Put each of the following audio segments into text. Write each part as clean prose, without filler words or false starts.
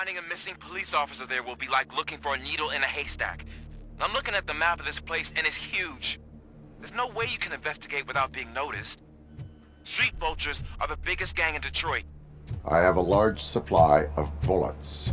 finding a missing police officer there will be like looking for a needle in a haystack. I'm looking at the map of this place and it's huge. There's no way you can investigate without being noticed. Street vultures are the biggest gang in Detroit. I have a large supply of bullets.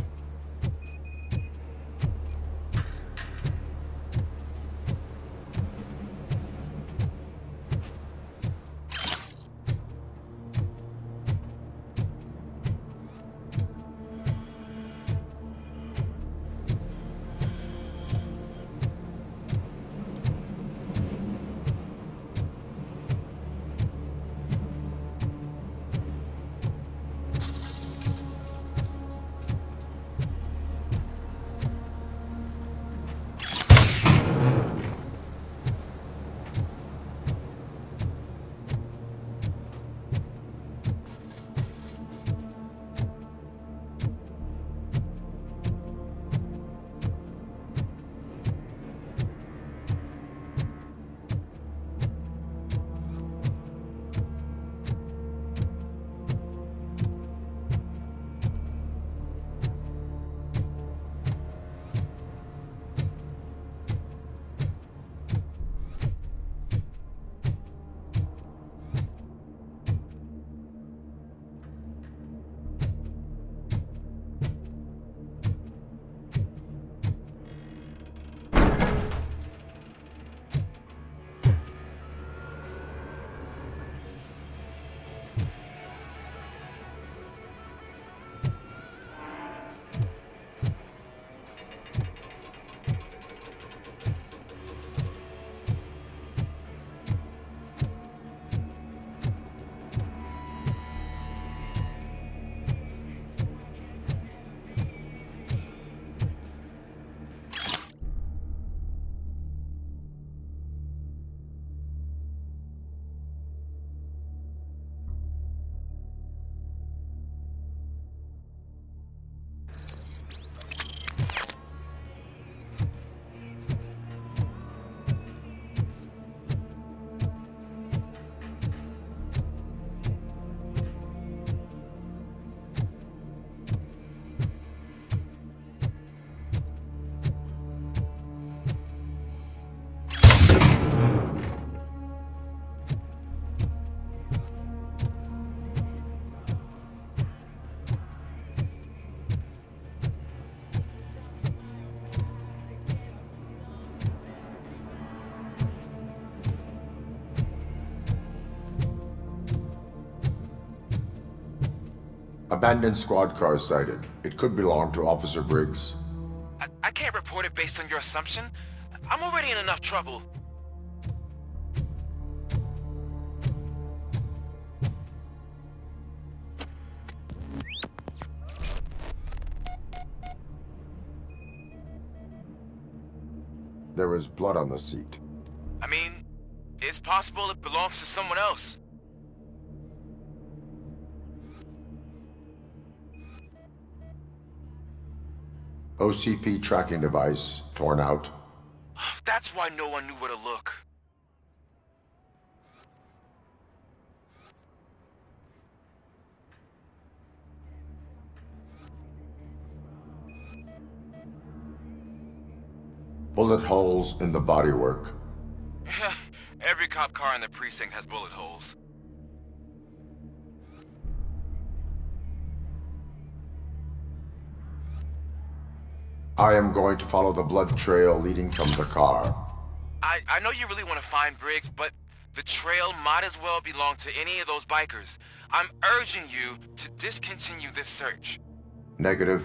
Abandoned squad car sighted. It could belong to Officer Briggs. I can't report it based on your assumption. I'm already in enough trouble. There is blood on the seat. I mean, it's possible it belongs to someone else. OCP tracking device torn out. That's why no one knew where to look. Bullet holes in the bodywork. Every cop car in the precinct has bullet holes. I am going to follow the blood trail leading from the car. I know you really want to find Briggs, but the trail might as well belong to any of those bikers. I'm urging you to discontinue this search. Negative.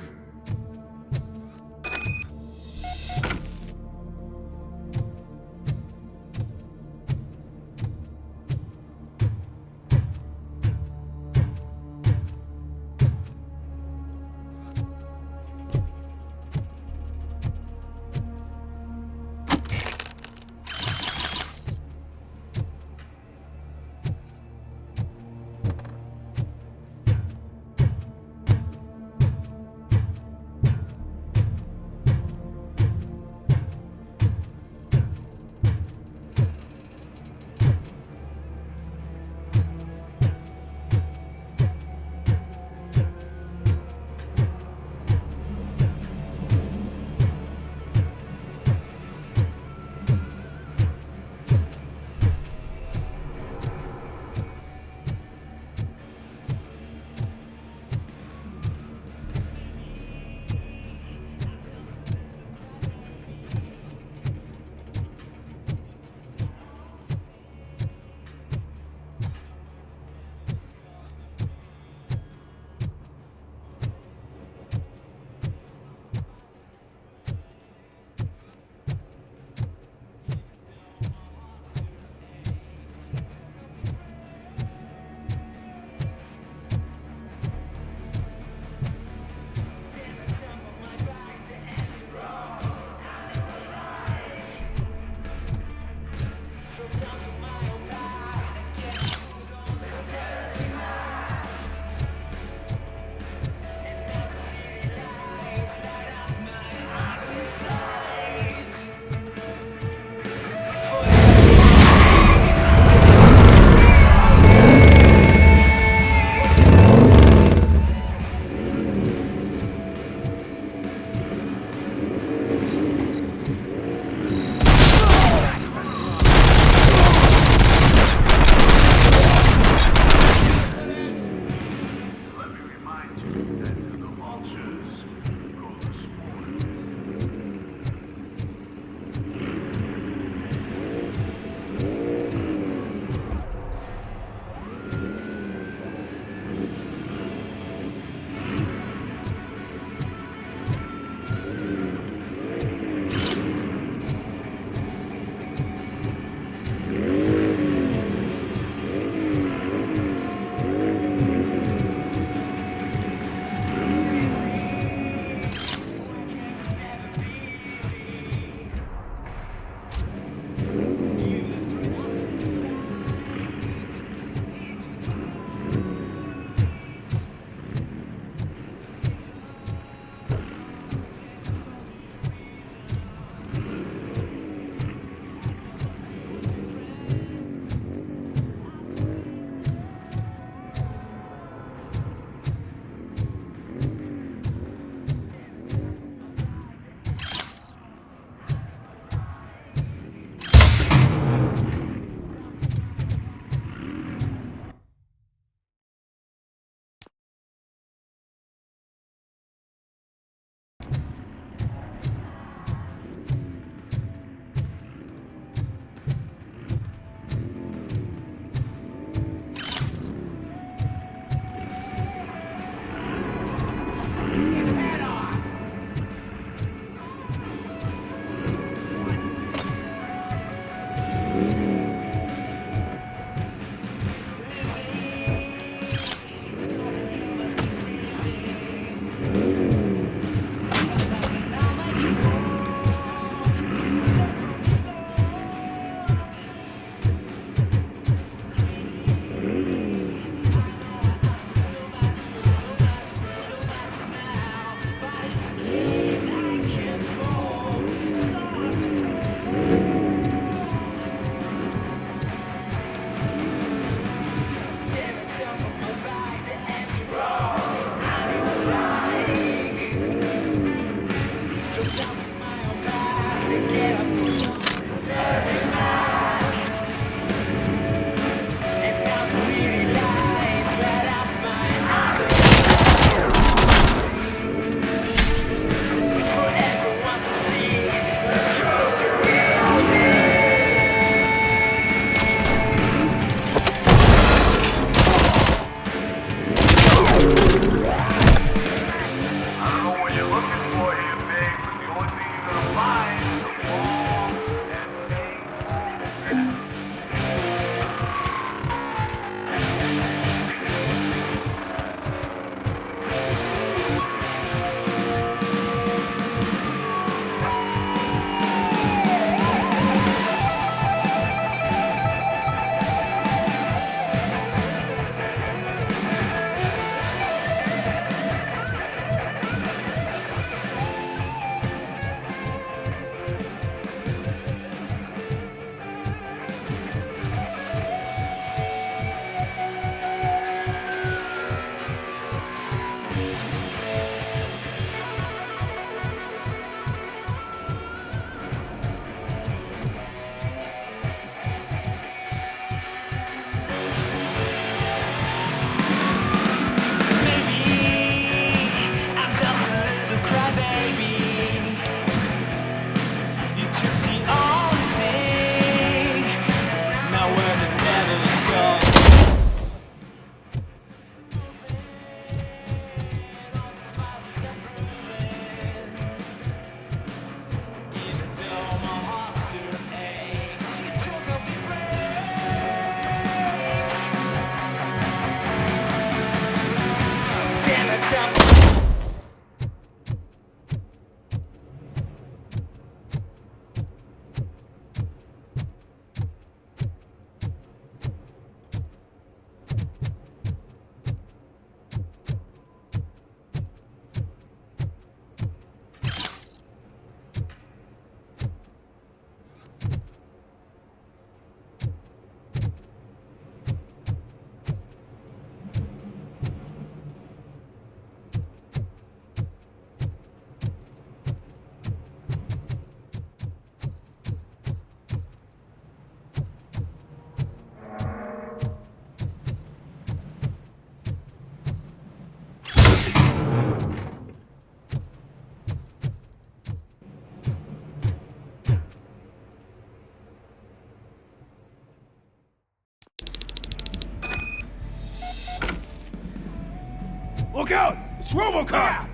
Look out! It's RoboCop!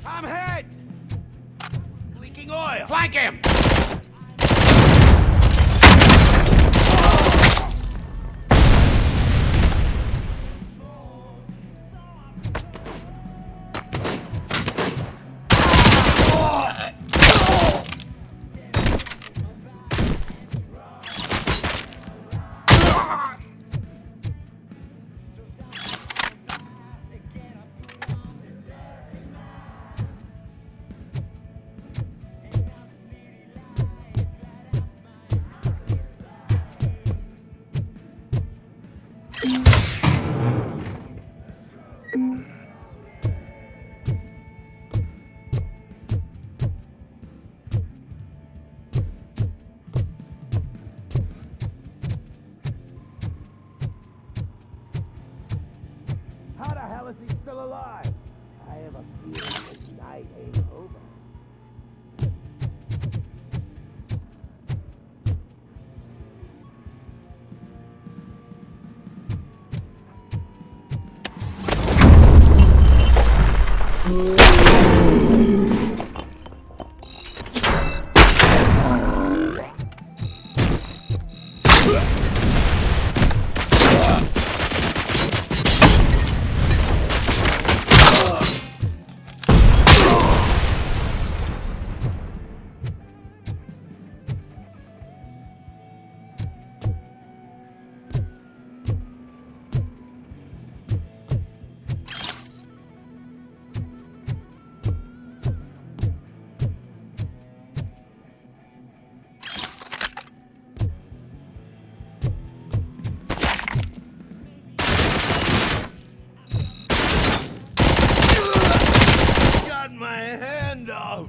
I'm hit! Leaking oil! Flank him! How the hell is he still alive? I have a feeling this night ain't over. Got my hand out.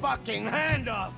Fucking hand off.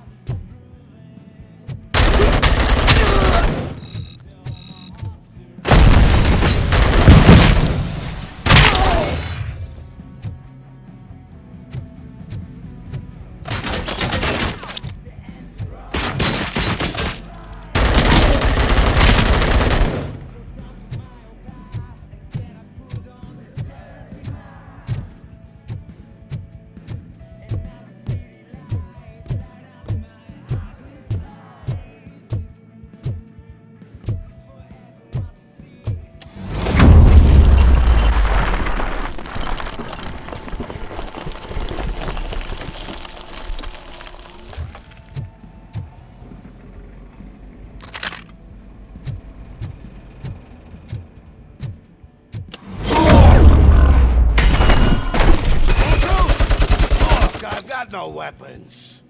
I've got no weapons.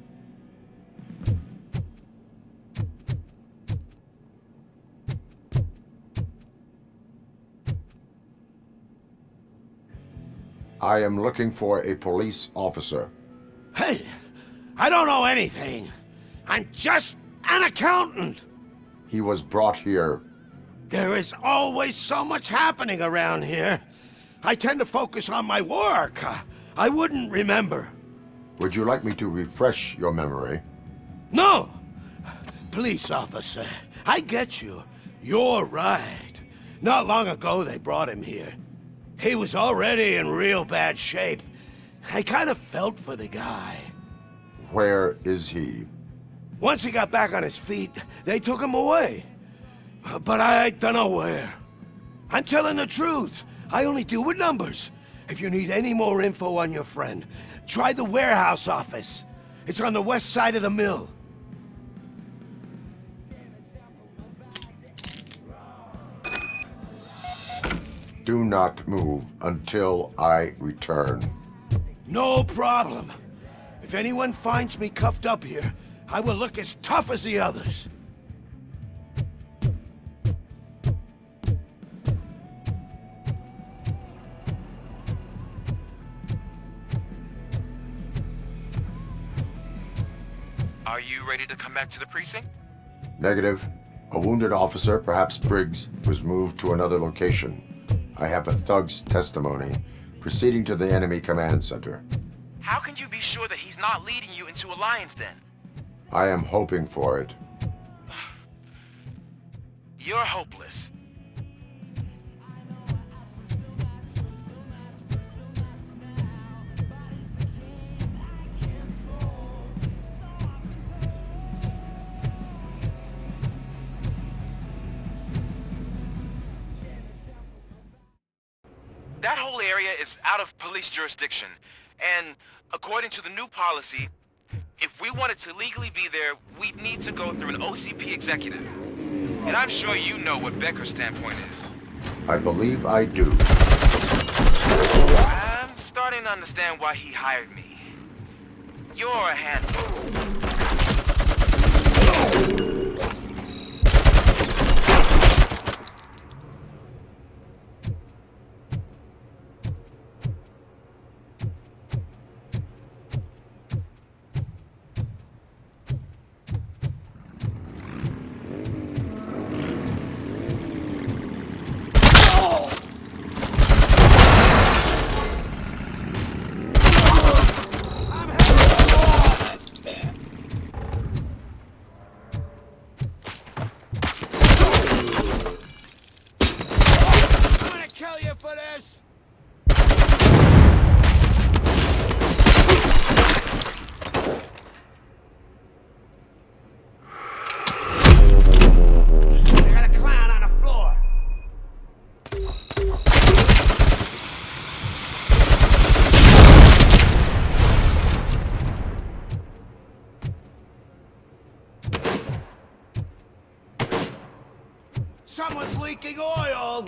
I am looking for a police officer. Hey, I don't know anything. I'm just an accountant. He was brought here. There is always so much happening around here. I tend to focus on my work. I wouldn't remember. Would you like me to refresh your memory? No! Police officer, I get you. You're right. Not long ago they brought him here. He was already in real bad shape. I kind of felt for the guy. Where is he? Once he got back on his feet, they took him away. But I don't know where. I'm telling the truth. I only deal with numbers. If you need any more info on your friend, try the warehouse office. It's on the west side of the mill. Do not move until I return. No problem. If anyone finds me cuffed up here, I will look as tough as the others. Are you ready to come back to the precinct? Negative. A wounded officer, perhaps Briggs, was moved to another location. I have a thug's testimony, proceeding to the enemy command center. How can you be sure that he's not leading you into a lion's den? I am hoping for it. You're hopeless. That whole area is out of police jurisdiction, and according to the new policy, if we wanted to legally be there, we'd need to go through an OCP executive. And I'm sure you know what Becker's standpoint is. I believe I do. I'm starting to understand why he hired me. You're a handful. Someone's leaking oil!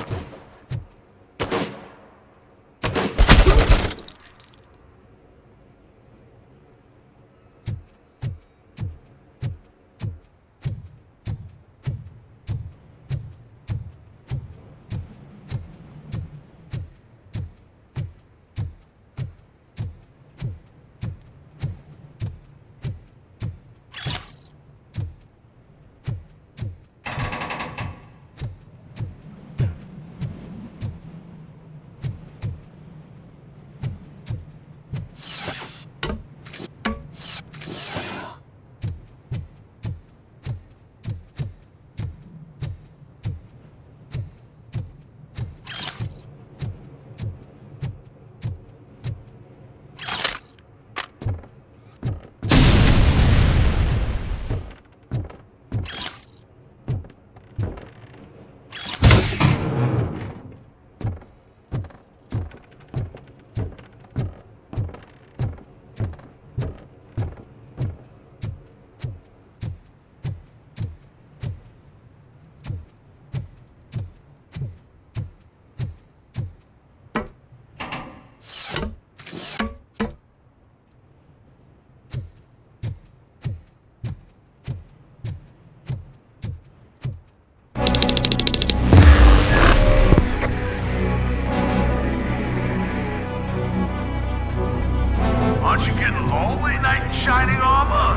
Aren't you getting lonely, knight in shining armor?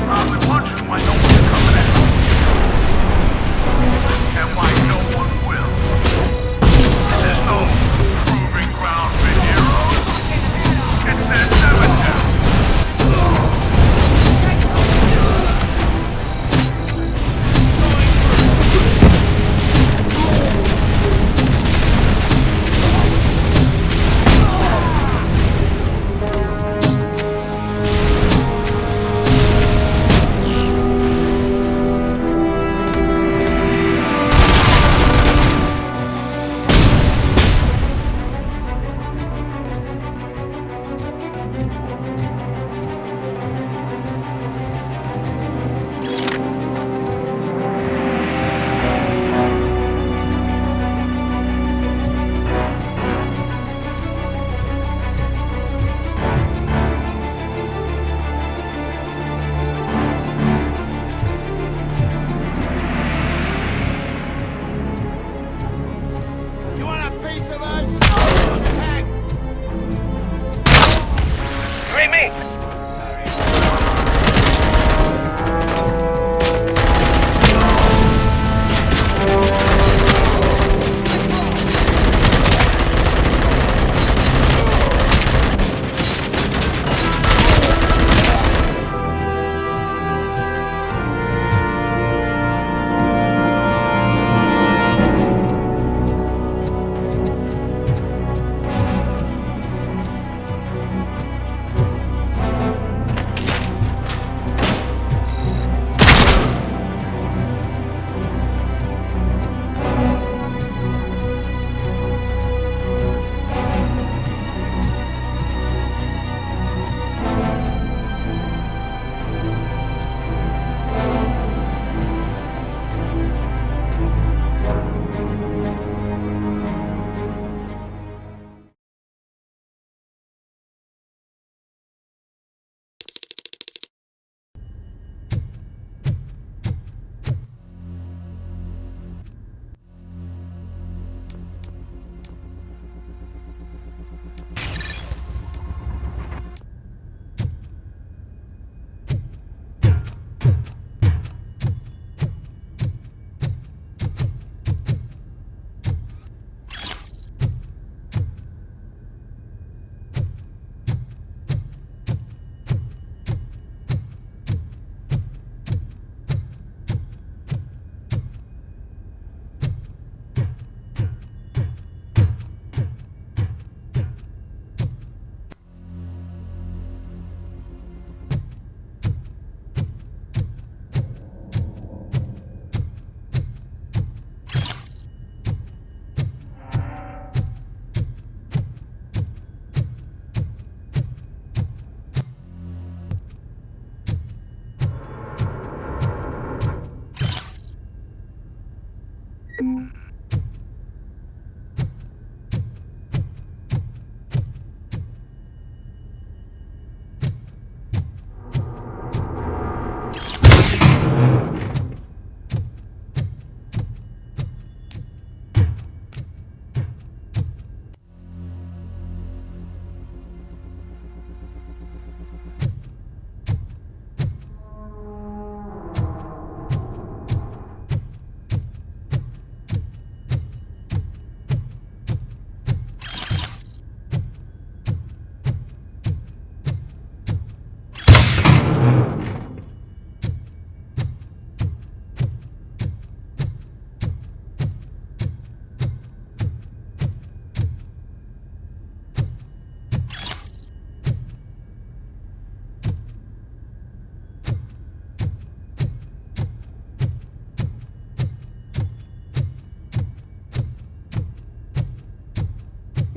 Probably wondering why no one's coming out. And why no one will. This is no proving ground for heroes. It's their cemetery.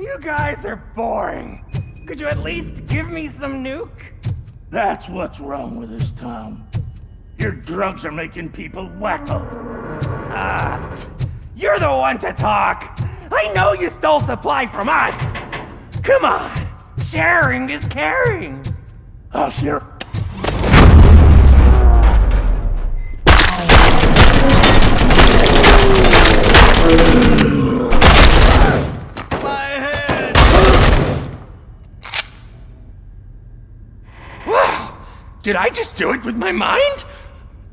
You guys are boring. Could you at least give me some nuke? That's what's wrong with this town. Your drugs are making people wacko. You're the one to talk. I know you stole supply from us. Come on. Sharing is caring. I'll share. My head! Wow! Did I just do it with my mind?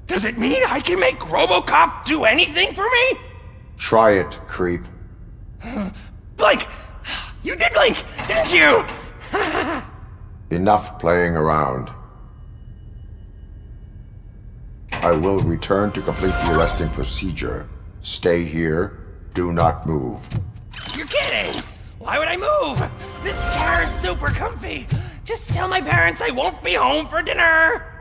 Does it mean I can make RoboCop do anything for me? Try it, creep. Blink! You did blink, didn't you? Enough playing around. I will return to complete the arresting procedure. Stay here. Do not move. You're kidding! Why would I move? This chair is super comfy. Just tell my parents I won't be home for dinner.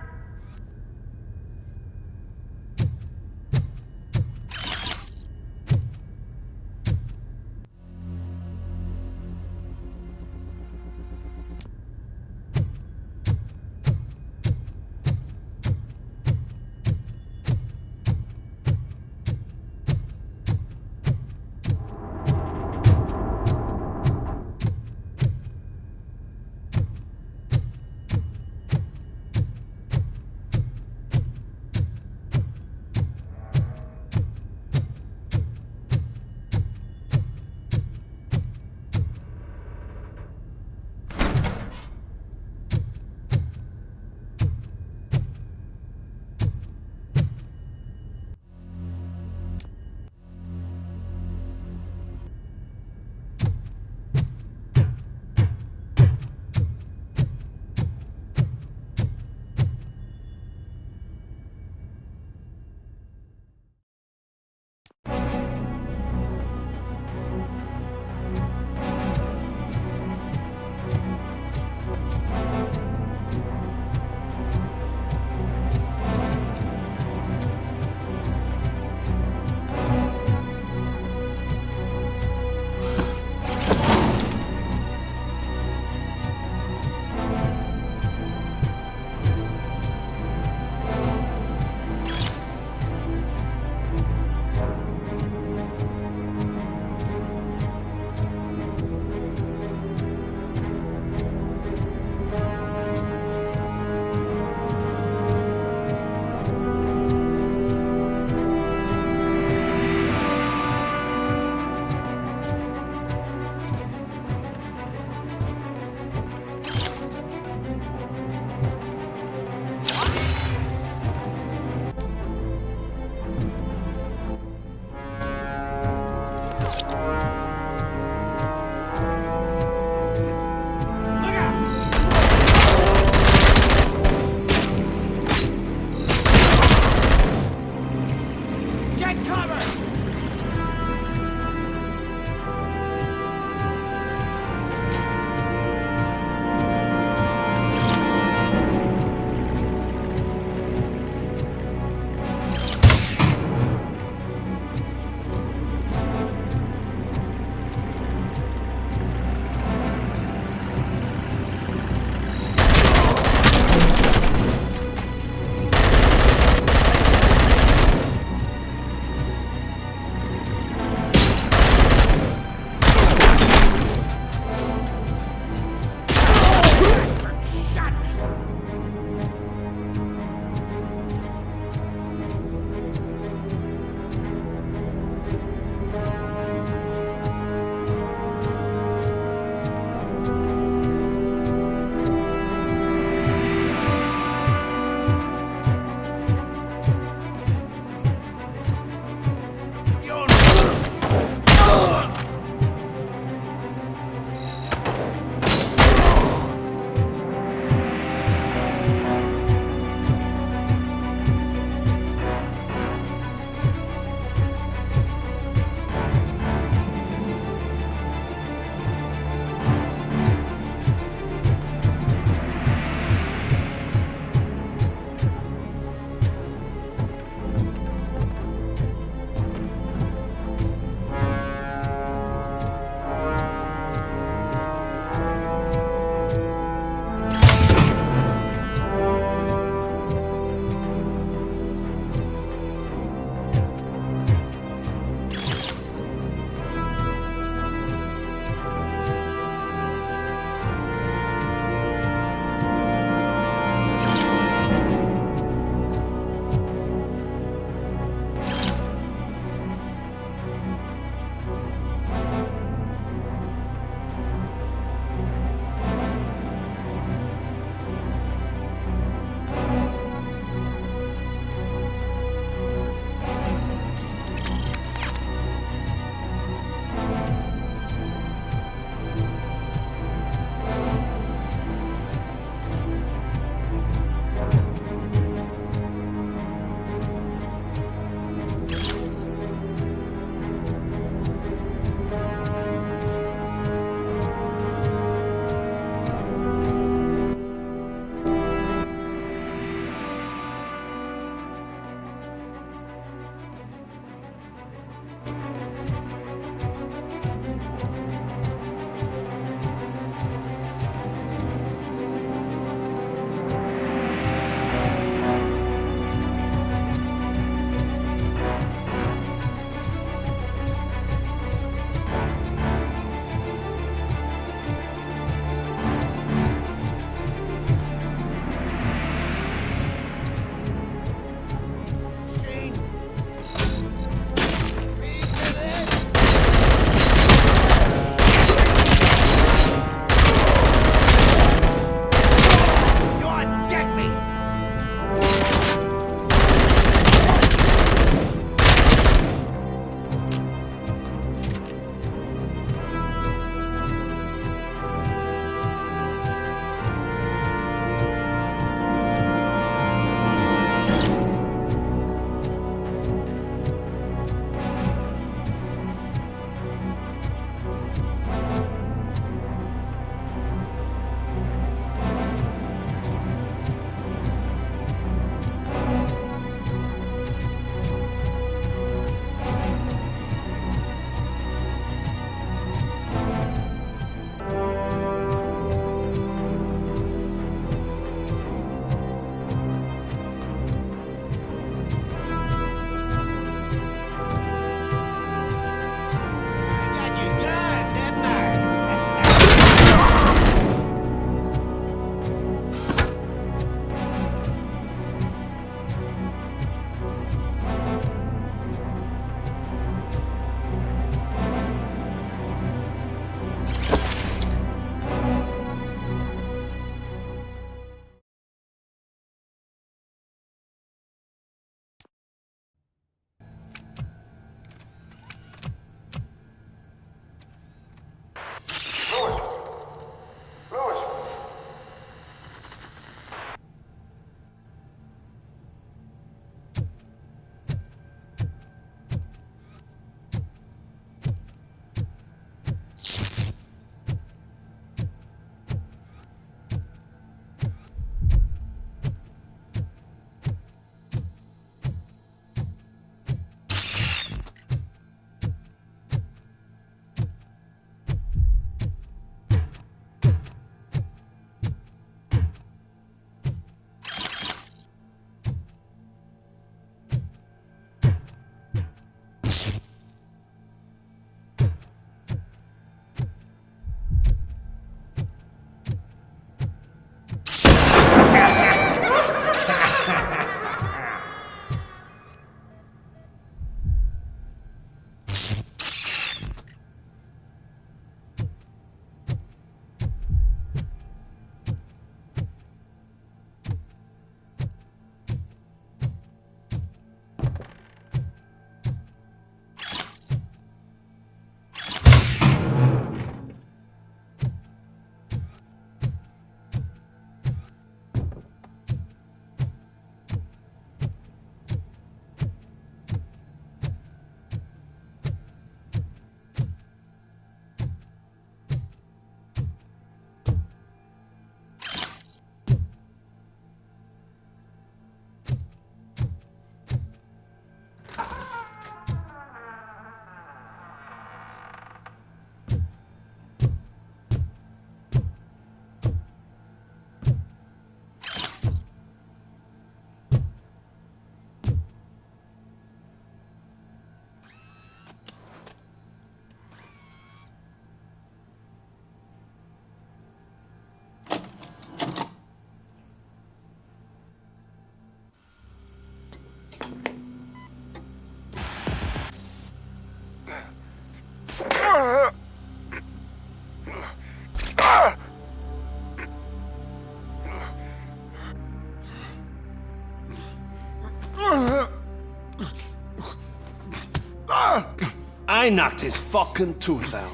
I knocked his fucking tooth out.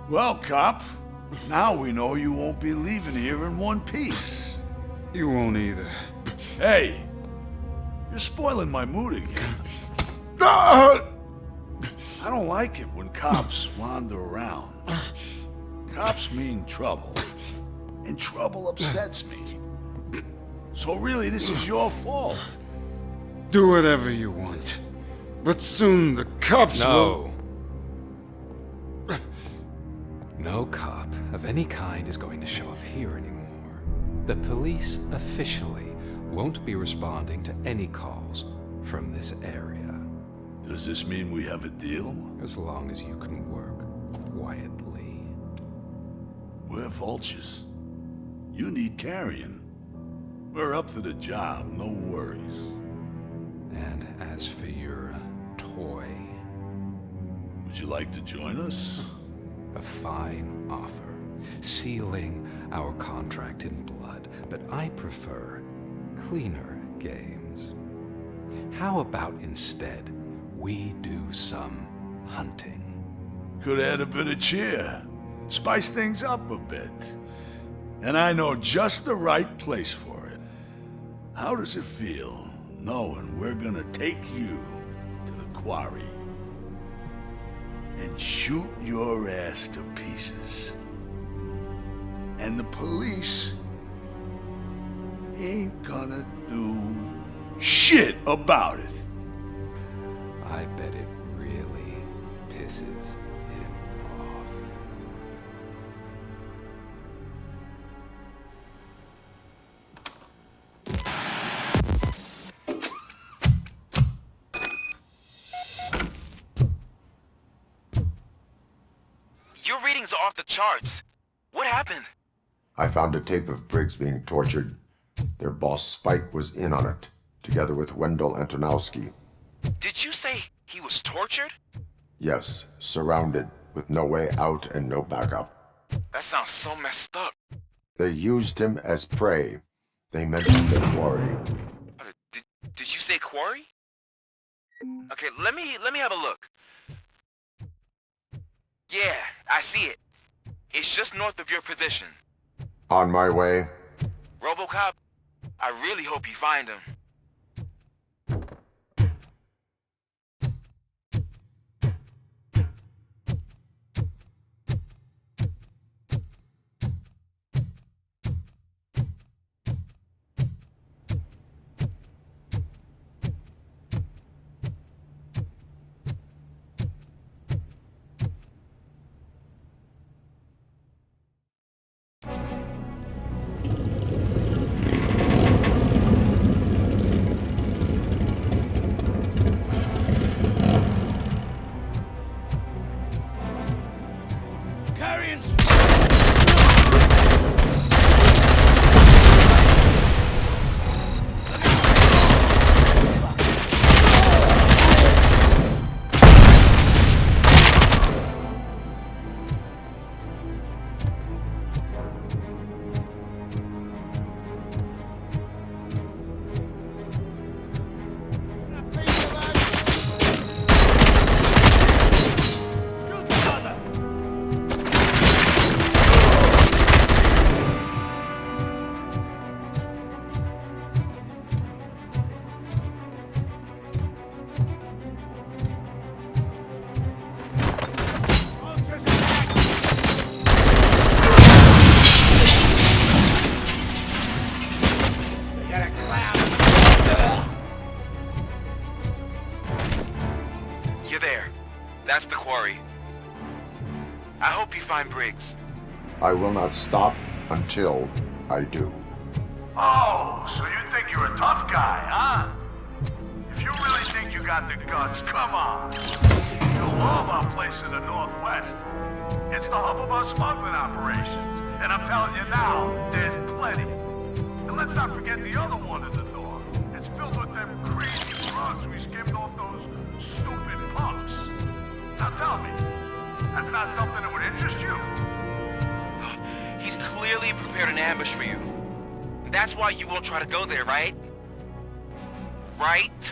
Well, cop, now we know you won't be leaving here in one piece. You won't either. Hey, you're spoiling my mood again. Ah! I don't like it when cops wander around. Cops mean trouble, and trouble upsets me. So really, this is your fault. Do whatever you want. But soon the cops will... No cop of any kind is going to show up here anymore. The police officially won't be responding to any calls from this area. Does this mean we have a deal? As long as you can work quietly. We're vultures. You need carrion. We're up to the job, no worries. And as for your toy, Would you like to join us? a fine offer, sealing our contract in blood, but I prefer cleaner games. How about instead we do some hunting? Could add a bit of cheer. Spice things up a bit. And I know just the right place for it. How does it feel, knowing we're gonna take you to the quarry and shoot your ass to pieces? And the police ain't gonna do shit about it. I bet it really pisses him off. Your readings are off the charts. What happened? I found a tape of Briggs being tortured. Their boss Spike was in on it, together with Wendell Antonowski. Did you say he was tortured? Yes, surrounded, with no way out and no backup. That sounds so messed up. They used him as prey. They mentioned the quarry. Did you say quarry? Okay, let me have a look. Yeah, I see it. It's just north of your position. On my way. RoboCop, I really hope you find him. You're there. That's the quarry. I hope you find Briggs. I will not stop until I do. Oh, so you think you're a tough guy, huh? If you really think you got the guts, come on. You'll love our place in the Northwest. It's the hub of our smuggling operations. And I'm telling you now, there's plenty. And let's not forget the other one in the north. It's filled with them crazy drugs we skimmed off those stupid punks. Now tell me, that's not something that would interest you? He's clearly prepared an ambush for you. That's why you won't try to go there, right? right?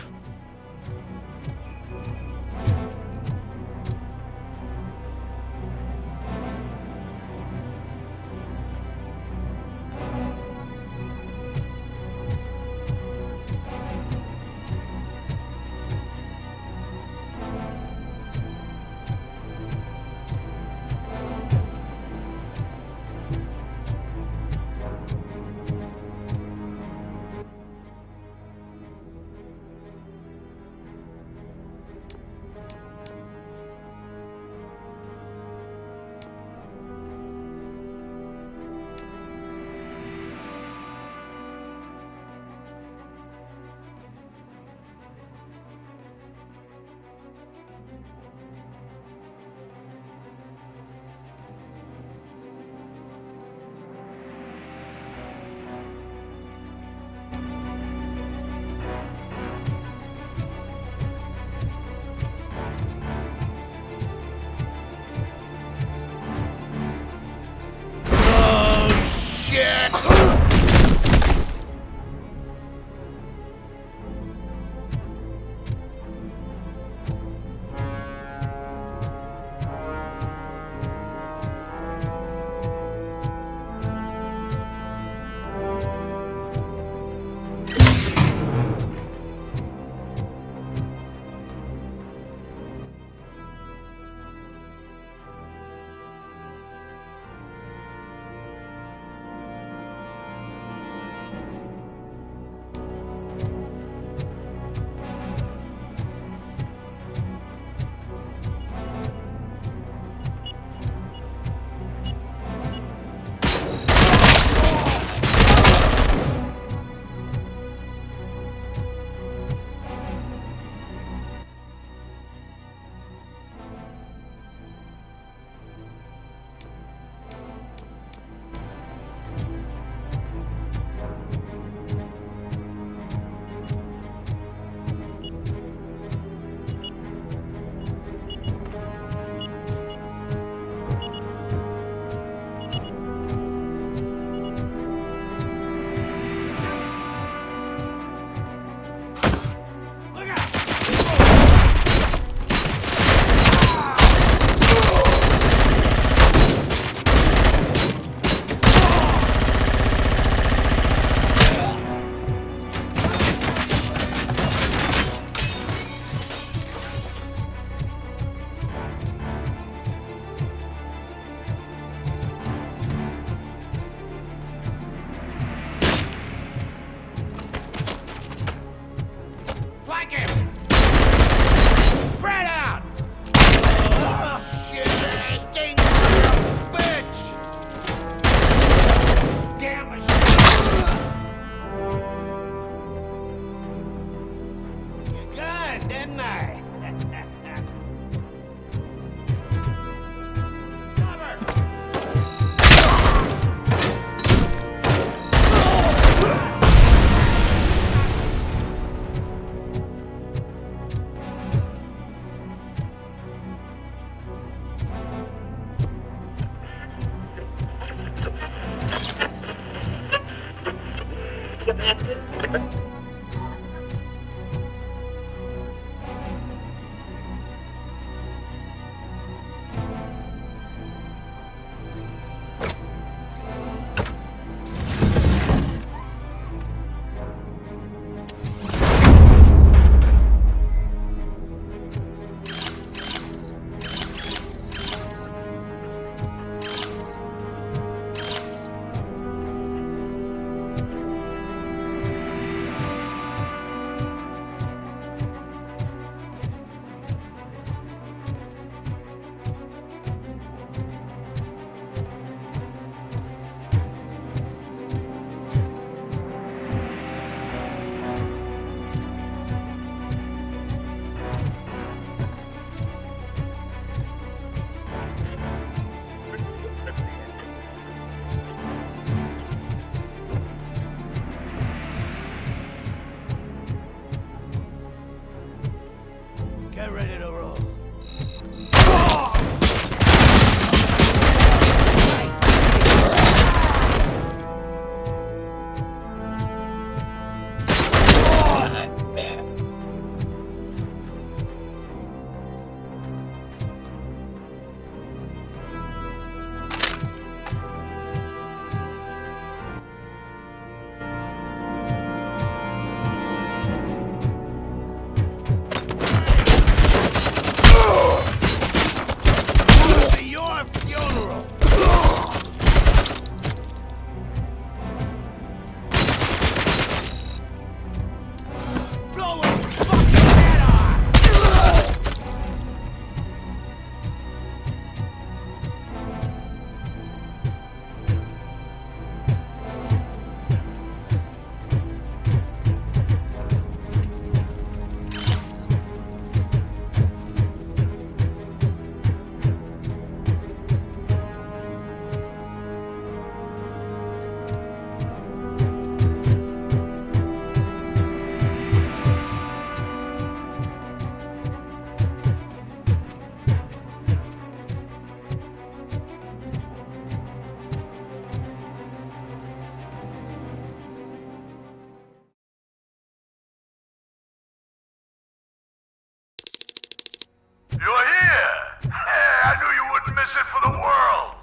innocent for the world.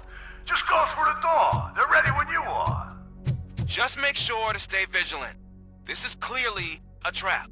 Just go through the door. They're ready when you are. Just make sure to stay vigilant. This is clearly a trap.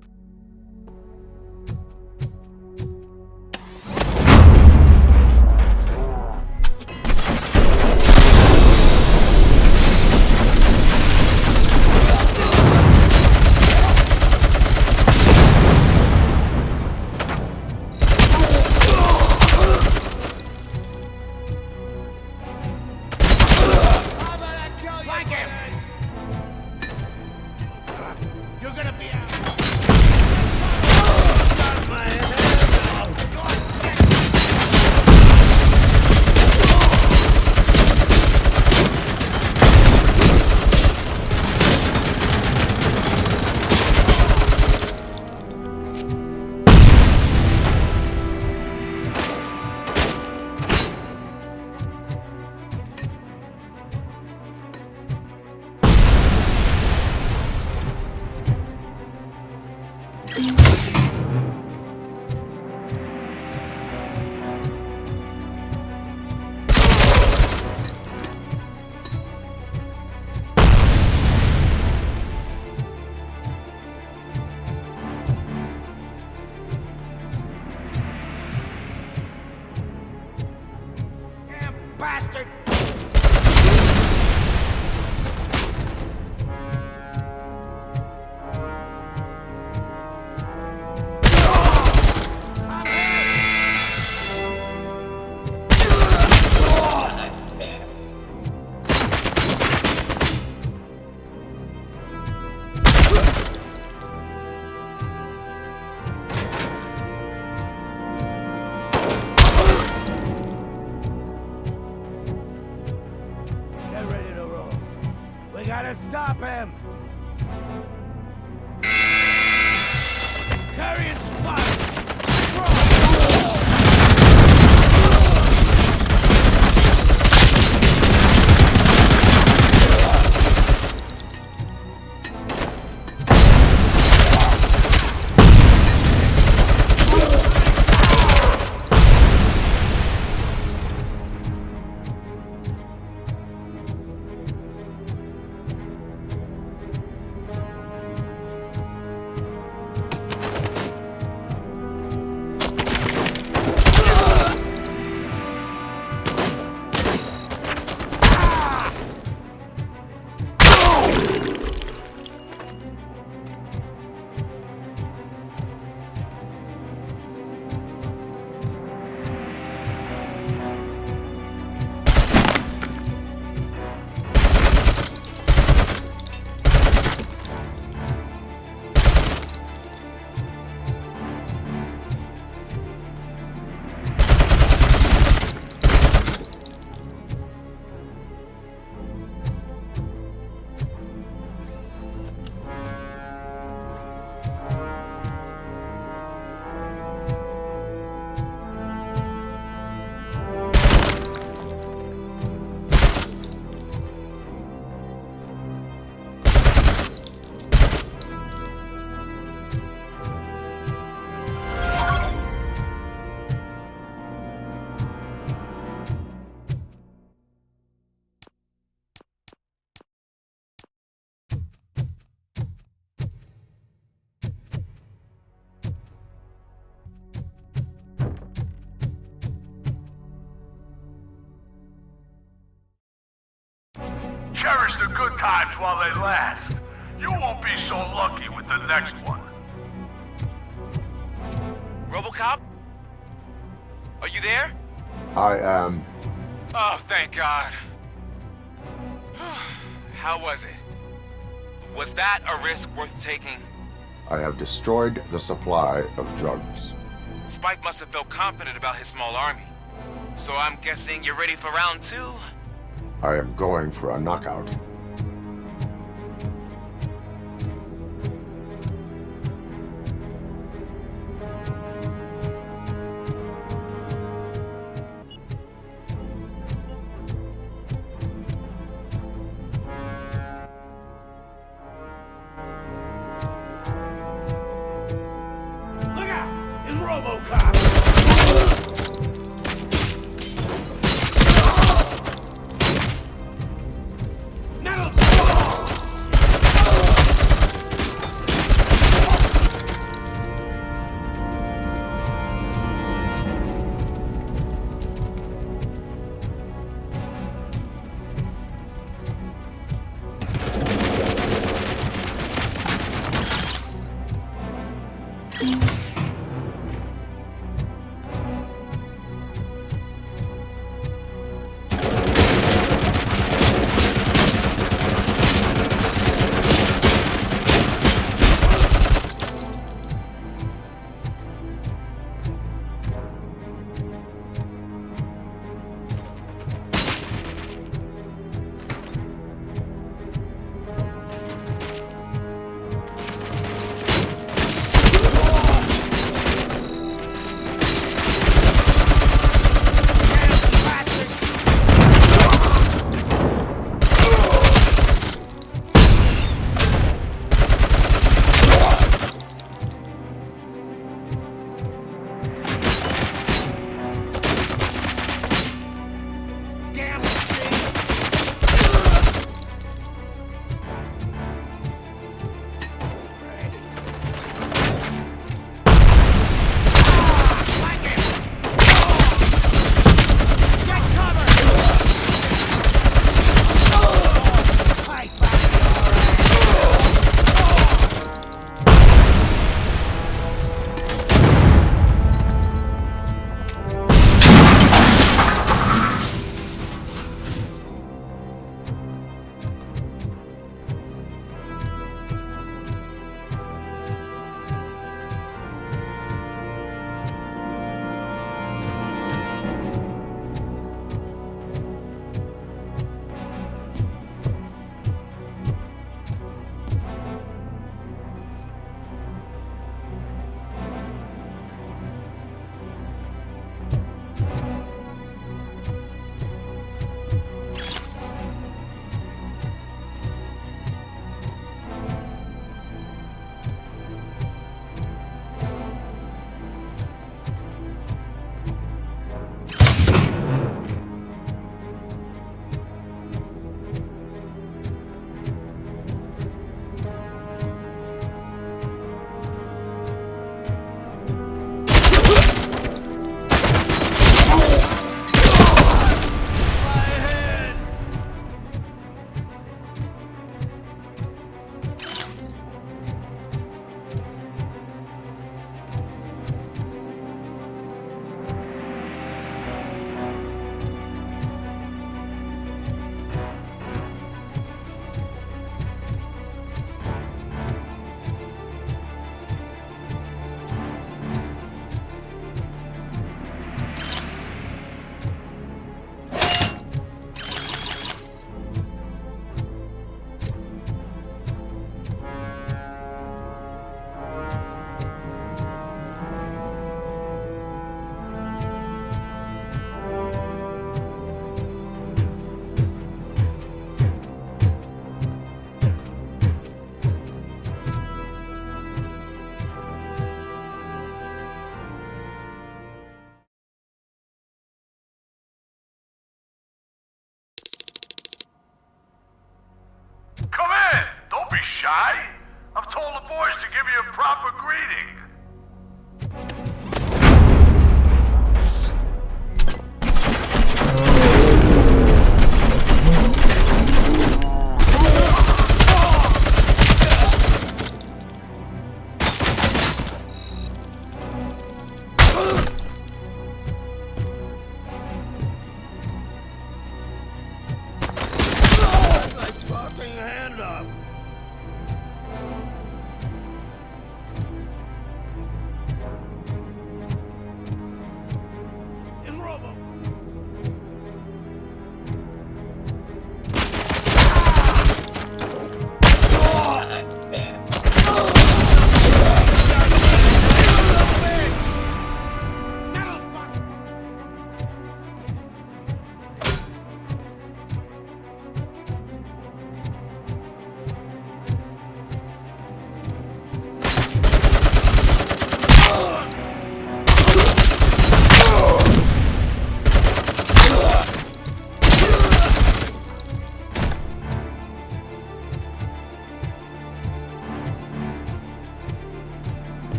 Bastard! We gotta stop him! Carrying spot! Cherish the good times while they last. You won't be so lucky with the next one. RoboCop? Are you there? I am. Oh, thank God. How was it? Was that a risk worth taking? I have destroyed the supply of drugs. Spike must have felt confident about his small army. So I'm guessing you're ready for round two? I am going for a knockout. Look out! It's RoboCop! damn machine! Come in! Don't be shy! I've told the boys to give you a proper greeting. Fucking hand up!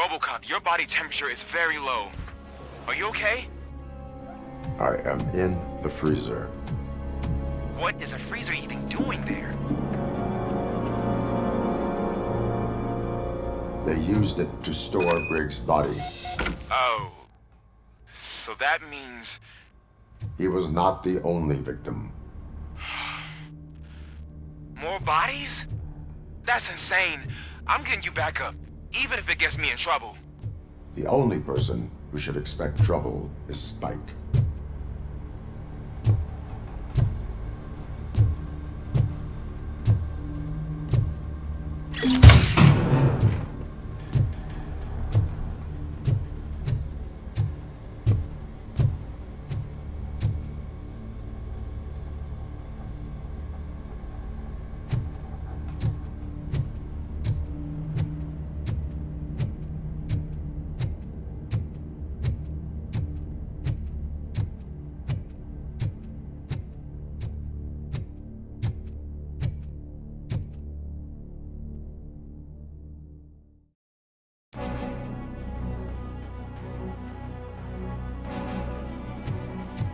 RoboCop, your body temperature is very low. Are you okay? I am in the freezer. What is a freezer even doing there? They used it to store Briggs' body. Oh. So that means... He was not the only victim. more bodies? That's insane. I'm getting you back up, even if it gets me in trouble. The only person who should expect trouble is Spike.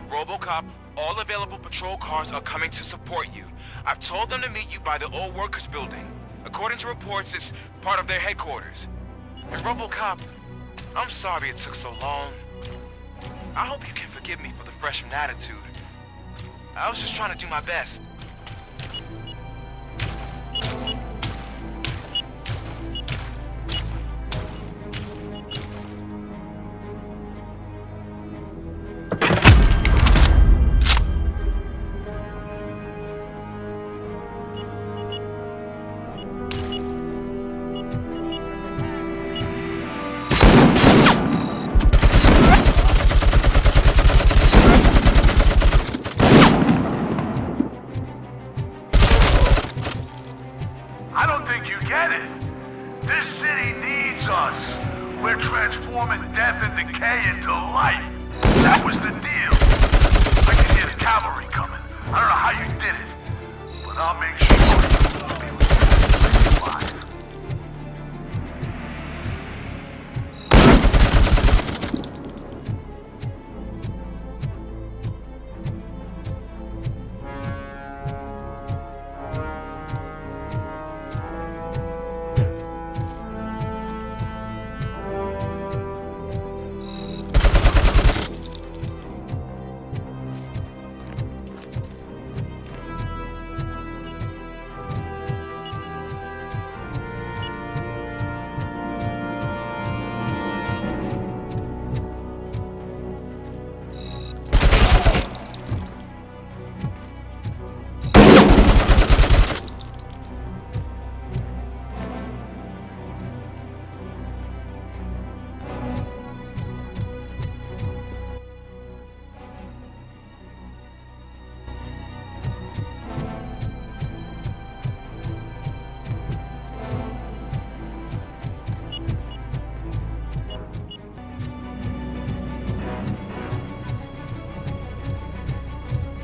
RoboCop, all available patrol cars are coming to support you. I've told them to meet you by the old workers building. According to reports, it's part of their headquarters. And RoboCop, I'm sorry it took so long. I hope you can forgive me for the freshman attitude. I was just trying to do my best. I don't think you get it. This city needs us. We're transforming death and decay into life. That was the deal. I can hear the cavalry coming. I don't know how you did it, but I'll make sure you'll be alive.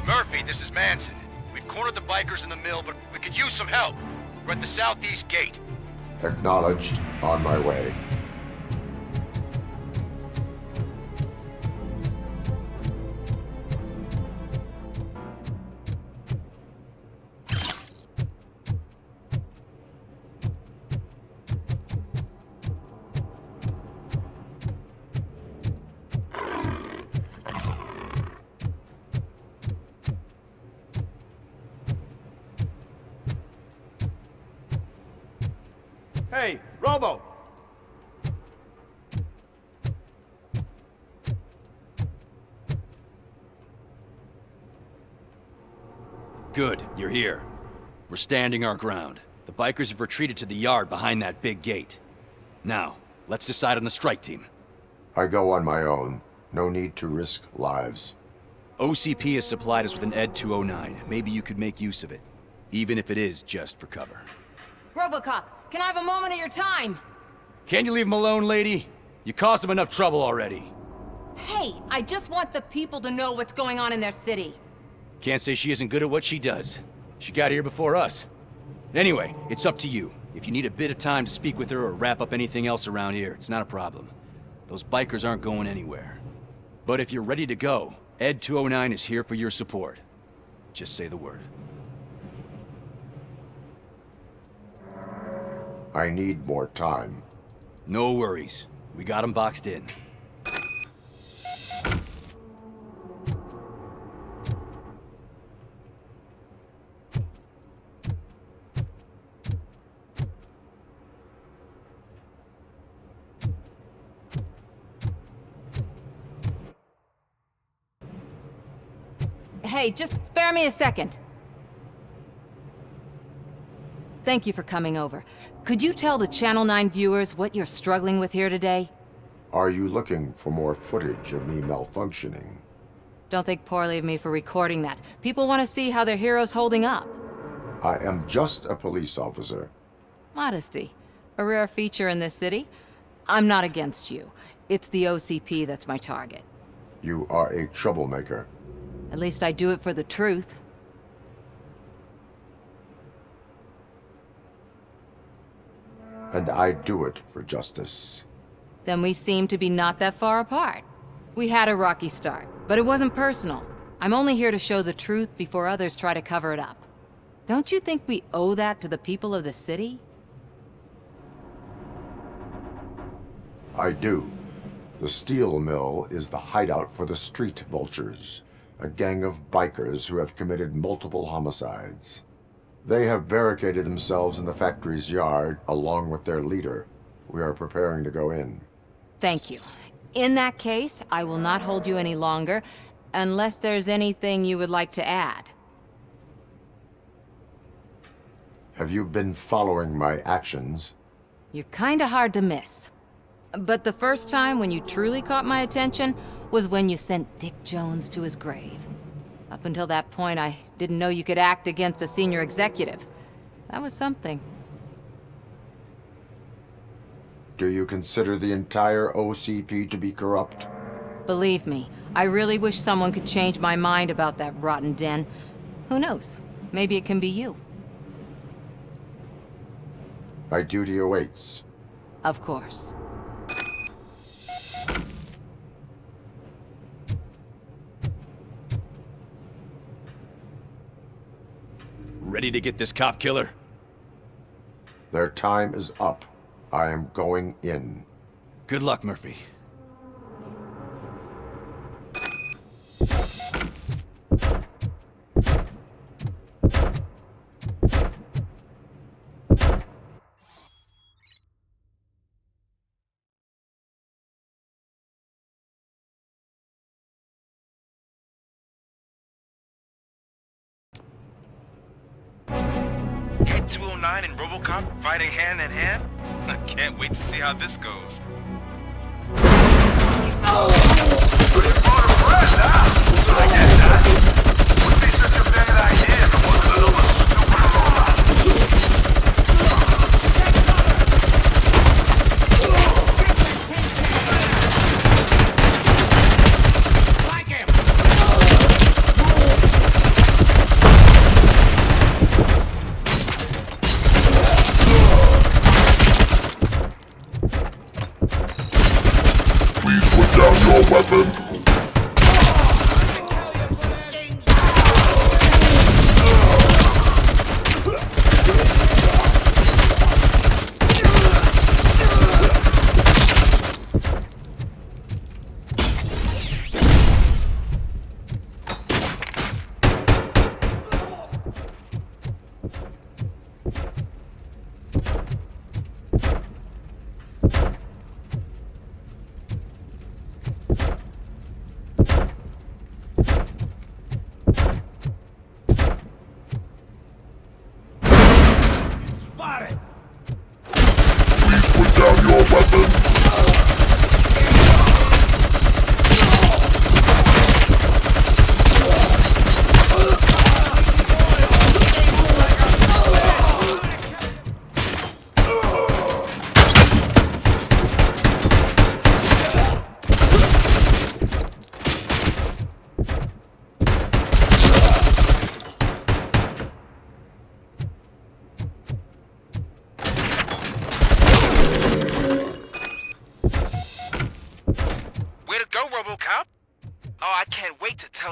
Murphy, this is Manson. We've cornered the bikers in the mill, but we could use some help. We're at the southeast gate. Acknowledged. On my way. Hey, Robo! Good, you're here. We're standing our ground. The bikers have retreated to the yard behind that big gate. Now, let's decide on the strike team. I go on my own. No need to risk lives. OCP has supplied us with an ED 209. Maybe you could make use of it. Even if it is just for cover. RoboCop, can I have a moment of your time? Can you leave him alone, lady? You caused him enough trouble already. Hey, I just want the people to know what's going on in their city. Can't say she isn't good at what she does. She got here before us. Anyway, it's up to you. If you need a bit of time to speak with her or wrap up anything else around here, it's not a problem. Those bikers aren't going anywhere. But if you're ready to go, Ed 209 is here for your support. Just say the word. I need more time. No worries. We got him boxed in. Hey, just spare me a second. Thank you for coming over. Could you tell the Channel 9 viewers what you're struggling with here today? Are you looking for more footage of me malfunctioning? Don't think poorly of me for recording that. People want to see how their hero's holding up. I am just a police officer. Modesty. A rare feature in this city. I'm not against you. It's the OCP that's my target. You are a troublemaker. At least I do it for the truth. And I do it for justice. Then we seem to be not that far apart. We had a rocky start, but it wasn't personal. I'm only here to show the truth before others try to cover it up. Don't you think we owe that to the people of the city? I do. The steel mill is the hideout for the street vultures, a gang of bikers who have committed multiple homicides. They have barricaded themselves in the factory's yard, along with their leader. We are preparing to go in. Thank you. In that case, I will not hold you any longer, unless there's anything you would like to add. Have you been following my actions? You're kinda hard to miss. But the first time when you truly caught my attention was when you sent Dick Jones to his grave. Up until that point, I didn't know you could act against a senior executive. That was something. Do you consider the entire OCP to be corrupt? Believe me, I really wish someone could change my mind about that rotten den. Who knows? Maybe it can be you. My duty awaits. Of course. Ready to get this cop killer? Their time is up. I am going in. Good luck, Murphy. Ed 209 and RoboCop fighting hand in hand? I can't wait to see how this goes. So you brought a friend, huh? I get that. Wouldn't be such a bad idea if it wasn't a little stupid robot. Like him! Please put down your weapon.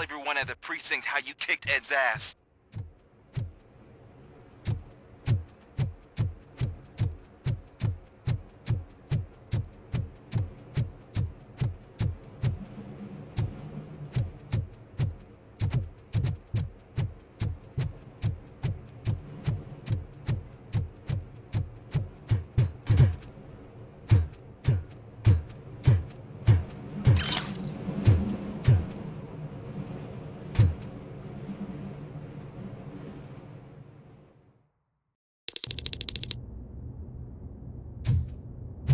tell everyone at the precinct how you kicked Ed's ass.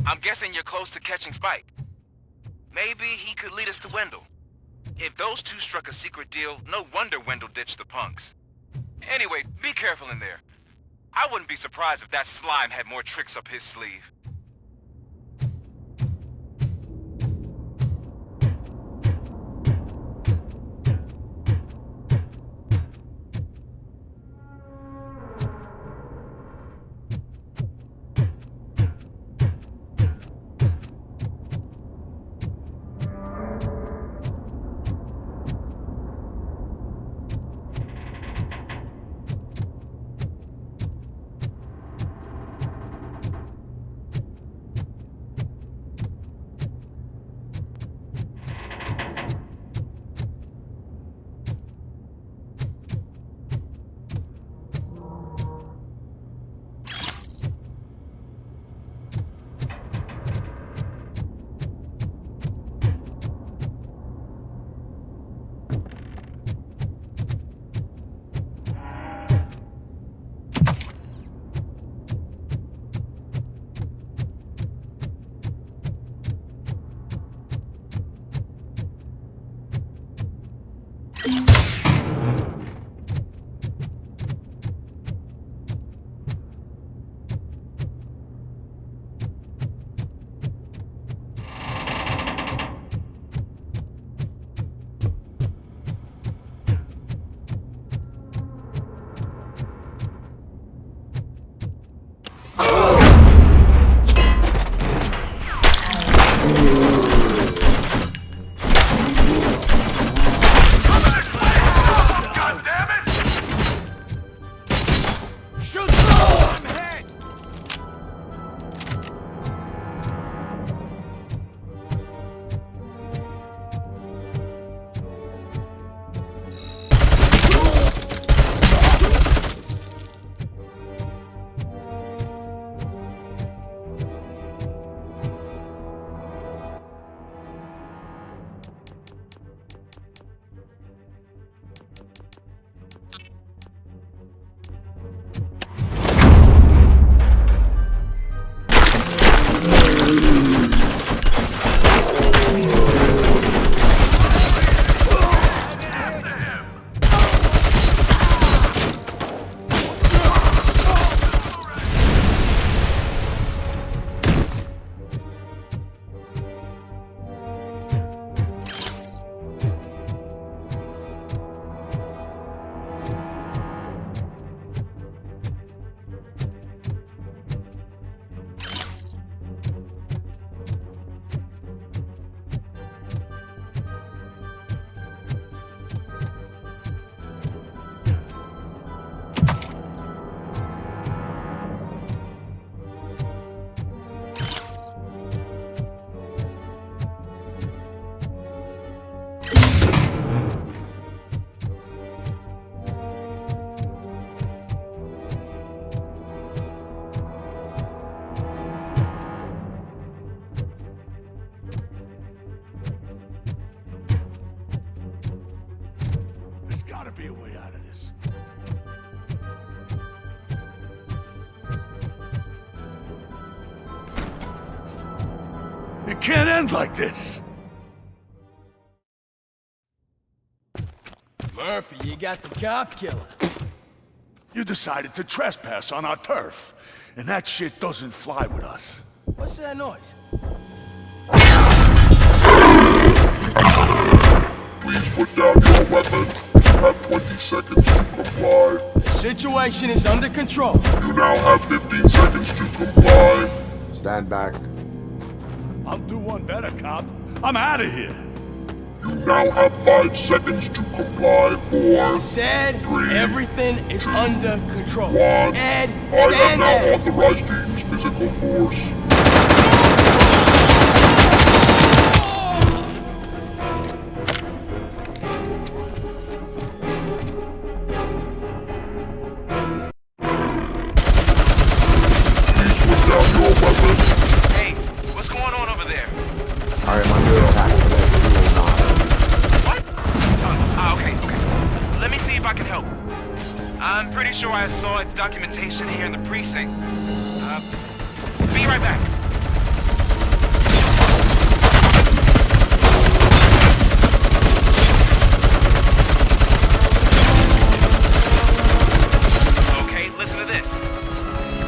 I'm guessing you're close to catching Spike. Maybe he could lead us to Wendell. If those two struck a secret deal, no wonder Wendell ditched the punks. Anyway, be careful in there. I wouldn't be surprised if that slime had more tricks up his sleeve. Be a way out of this. It can't end like this. Murphy, you got the cop killer. You decided to trespass on our turf, and that shit doesn't fly with us. What's that noise? Please put down your weapon. You have 20 seconds to comply. The situation is under control. You now have 15 seconds to comply. Stand back. I'll do one better, cop. I'm out of here. You now have 5 seconds to comply. 4, Said 3, everything is under control. 1. Ed, I have stand now there. authorized to use physical force. Please put down your weapon. Hey, what's going on over there? I am under attack from Ed 209. What? Okay. Let me see if I can help. I'm pretty sure I saw its documentation here in the precinct. Be right back. Okay, listen to this.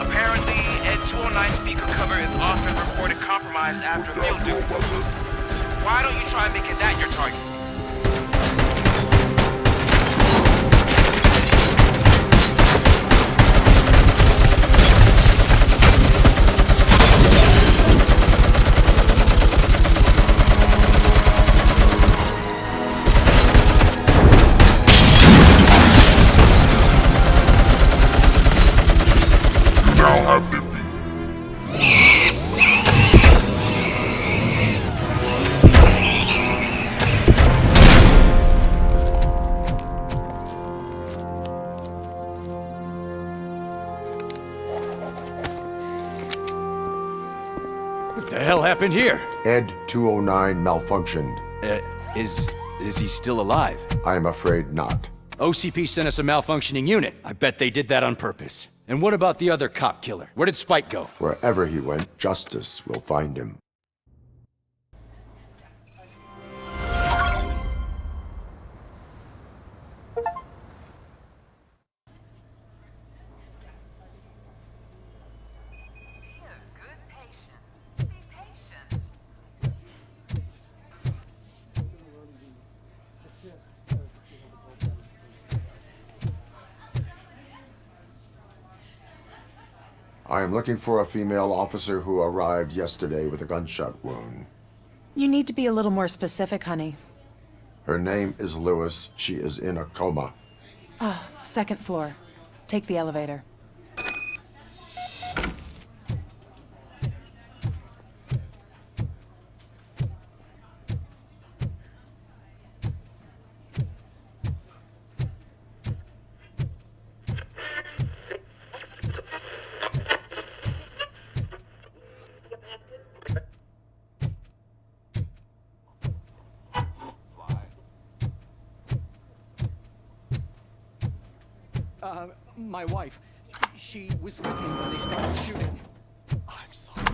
Apparently, Ed 209 speaker cover is often reported compromised after field duty. Why don't you try making that your target? You now have 50. What the hell happened here? Ed 209 malfunctioned. Is he still alive? I am afraid not. OCP sent us a malfunctioning unit. I bet they did that on purpose. And what about the other cop killer? Where did Spike go? Wherever he went, justice will find him. I am looking for a female officer who arrived yesterday with a gunshot wound. You need to be a little more specific, honey. Her name is Lewis. She is in a coma. Second floor. Take the elevator. My wife. She was with me when they started shooting. I'm sorry.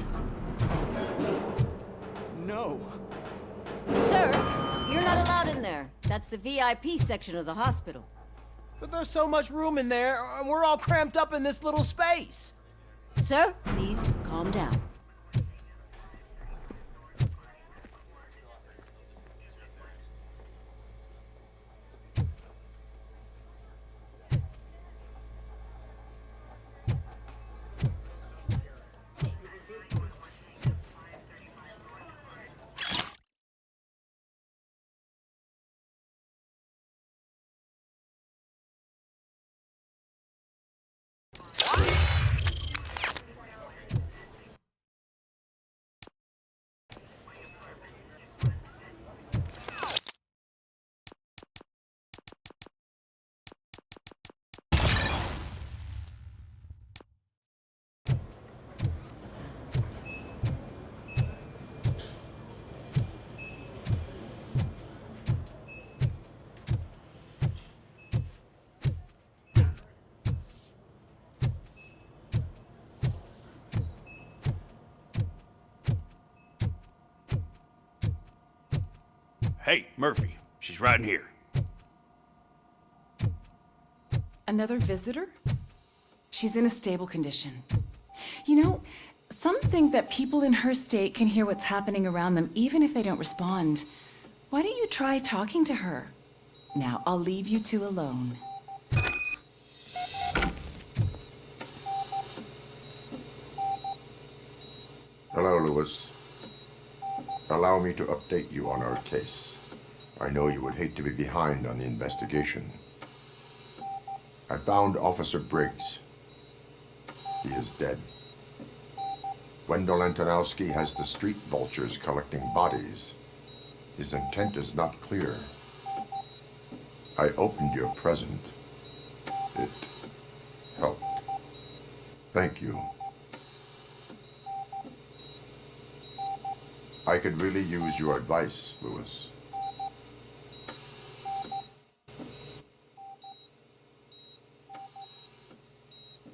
No. Sir, you're not allowed in there. That's the VIP section of the hospital. But there's so much room in there, and we're all cramped up in this little space. Sir, please calm down. Hey, Murphy. She's right in here. Another visitor? She's in a stable condition. You know, some think that people in her state can hear what's happening around them even if they don't respond. Why don't you try talking to her? Now, I'll leave you two alone. Hello, Lewis. Allow me to update you on our case. I know you would hate to be behind on the investigation. I found Officer Briggs. He is dead. Wendell Antonowski has the street vultures collecting bodies. His intent is not clear. I opened your present. It helped. Thank you. I could really use your advice, Lewis.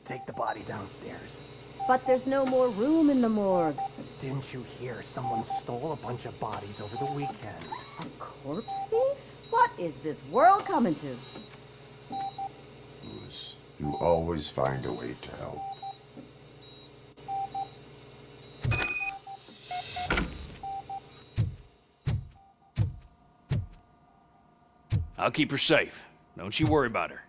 Take the body downstairs. But there's no more room in the morgue. Didn't you hear someone stole a bunch of bodies over the weekend? A corpse thief? What is this world coming to? Lewis, you always find a way to help. I'll keep her safe. Don't you worry about her.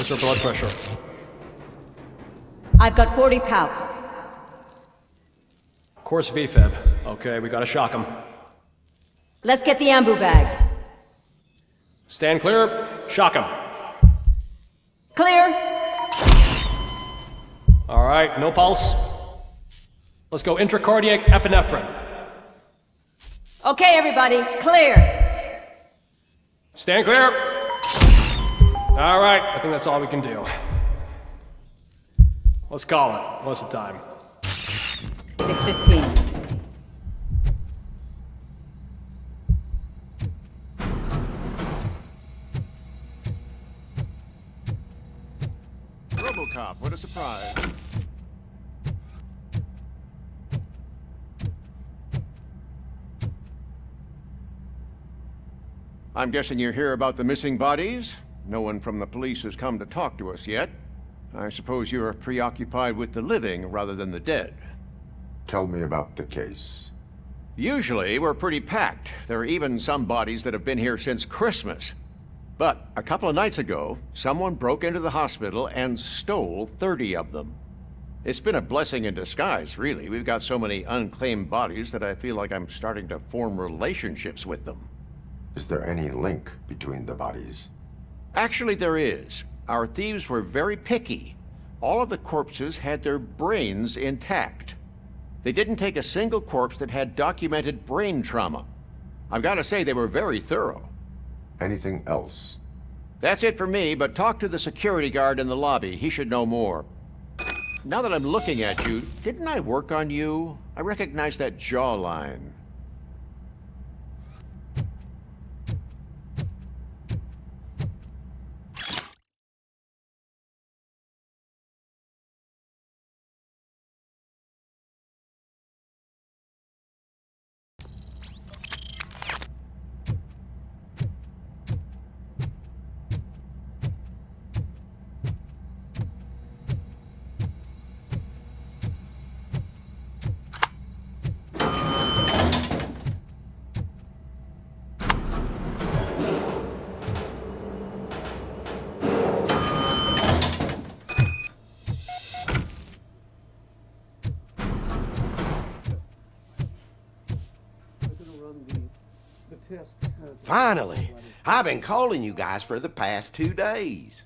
What's your blood pressure? I've got 40 pow. Course VFib. Okay, we gotta shock him. Let's get the ambu bag. Stand clear. Shock him. Clear. All right, no pulse. Let's go intracardiac epinephrine. Okay, everybody, clear. Stand clear. All right, I think that's all we can do. Let's call it. What's the time? 6:15. RoboCop, what a surprise. I'm guessing you're here about the missing bodies? No one from the police has come to talk to us yet. I suppose you're preoccupied with the living rather than the dead. Tell me about the case. Usually, we're pretty packed. There are even some bodies that have been here since Christmas. But a couple of nights ago, someone broke into the hospital and stole 30 of them. It's been a blessing in disguise, really. We've got so many unclaimed bodies that I feel like I'm starting to form relationships with them. Is there any link between the bodies? Actually, there is. Our thieves were very picky. All of the corpses had their brains intact. They didn't take a single corpse that had documented brain trauma. I've got to say, they were very thorough. Anything else? That's it for me, but talk to the security guard in the lobby. He should know more. Now that I'm looking at you, didn't I work on you? I recognize that jawline. Finally! I've been calling you guys for the past 2 days.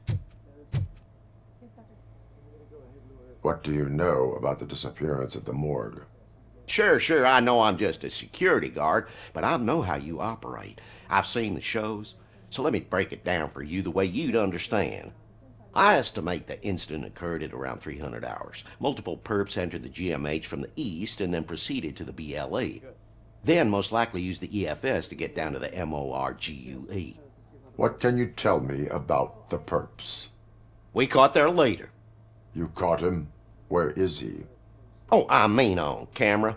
What do you know about the disappearance at the morgue? Sure, I know I'm just a security guard, but I know how you operate. I've seen the shows, so let me break it down for you the way you'd understand. I estimate the incident occurred at around 300 hours. Multiple perps entered the GMH from the east and then proceeded to the BLE. Then most likely used the EFS to get down to the MORGUE. What can you tell me about the perps? We caught their leader. You caught him? Where is he? Oh, I mean on camera.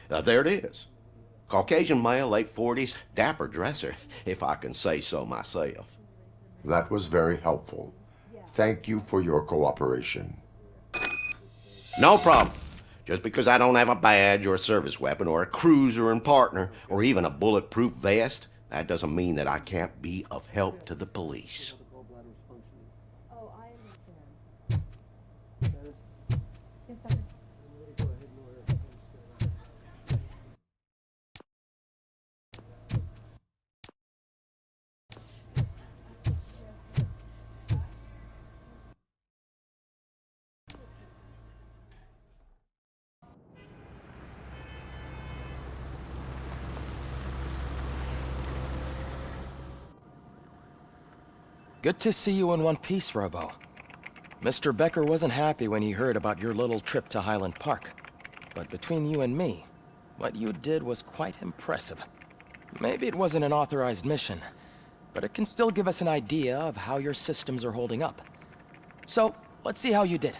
There it is. Caucasian male, late 40s, dapper dresser, if I can say so myself. That was very helpful. Thank you for your cooperation. No problem. Just because I don't have a badge or a service weapon or a cruiser and partner or even a bulletproof vest, that doesn't mean that I can't be of help to the police. Good to see you in one piece, Robo. Mr. Becker wasn't happy when he heard about your little trip to Highland Park. But between you and me, what you did was quite impressive. Maybe it wasn't an authorized mission, but it can still give us an idea of how your systems are holding up. So, let's see how you did.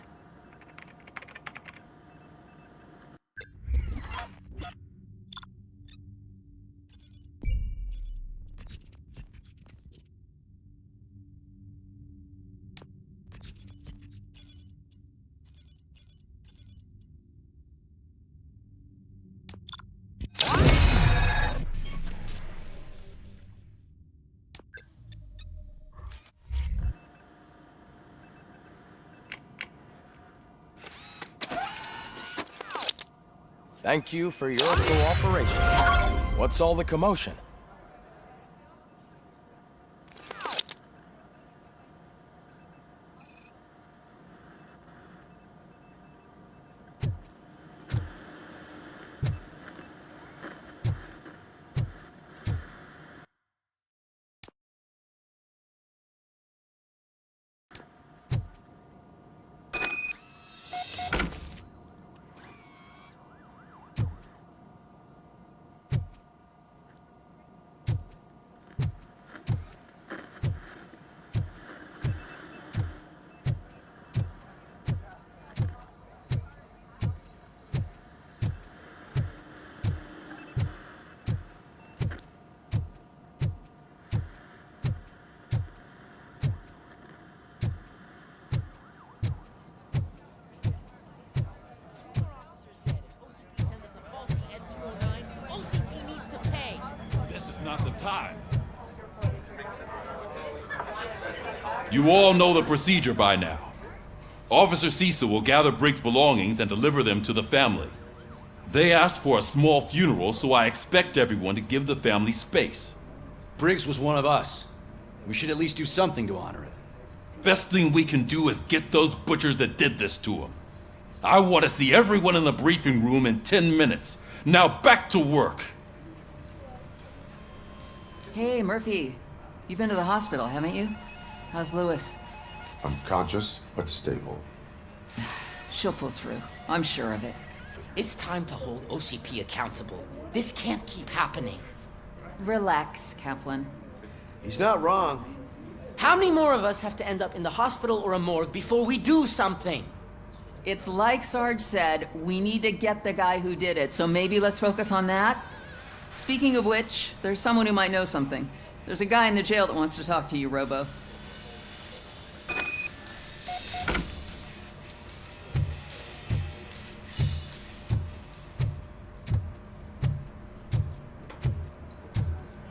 Thank you for your cooperation. What's all the commotion? Time. You all know the procedure by now. Officer Cecil will gather Briggs' belongings and deliver them to the family. They asked for a small funeral, so I expect everyone to give the family space. Briggs was one of us. We should at least do something to honor it. Best thing we can do is get those butchers that did this to him. I want to see everyone in the briefing room in 10 minutes. Now back to work. Hey, Murphy. You've been to the hospital, haven't you? How's Lewis? Unconscious, but stable. She'll pull through. I'm sure of it. It's time to hold OCP accountable. This can't keep happening. Relax, Kaplan. He's not wrong. How many more of us have to end up in the hospital or a morgue before we do something? It's like Sarge said, we need to get the guy who did it, so maybe let's focus on that? Speaking of which, there's someone who might know something. There's a guy in the jail that wants to talk to you, Robo.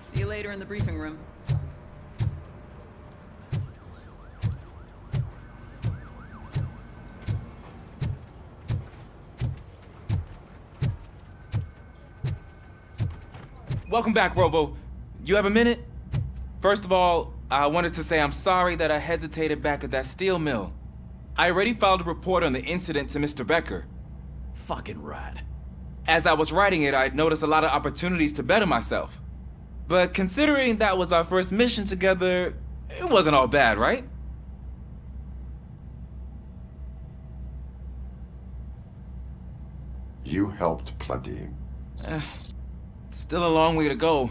See you later in the briefing room. Welcome back, Robo. You have a minute? First of all, I wanted to say I'm sorry that I hesitated back at that steel mill. I already filed a report on the incident to Mr. Becker. Fucking rat. As I was writing it, I'd noticed a lot of opportunities to better myself. But considering that was our first mission together, it wasn't all bad, right? You helped plenty. Still a long way to go.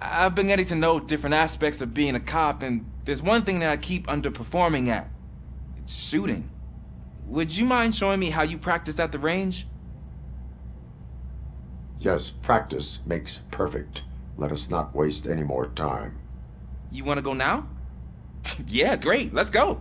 I've been getting to know different aspects of being a cop, and there's one thing that I keep underperforming at. It's shooting. would you mind showing me how you practice at the range? Yes, practice makes perfect. Let us not waste any more time. You want to go now? Yeah, great. Let's go.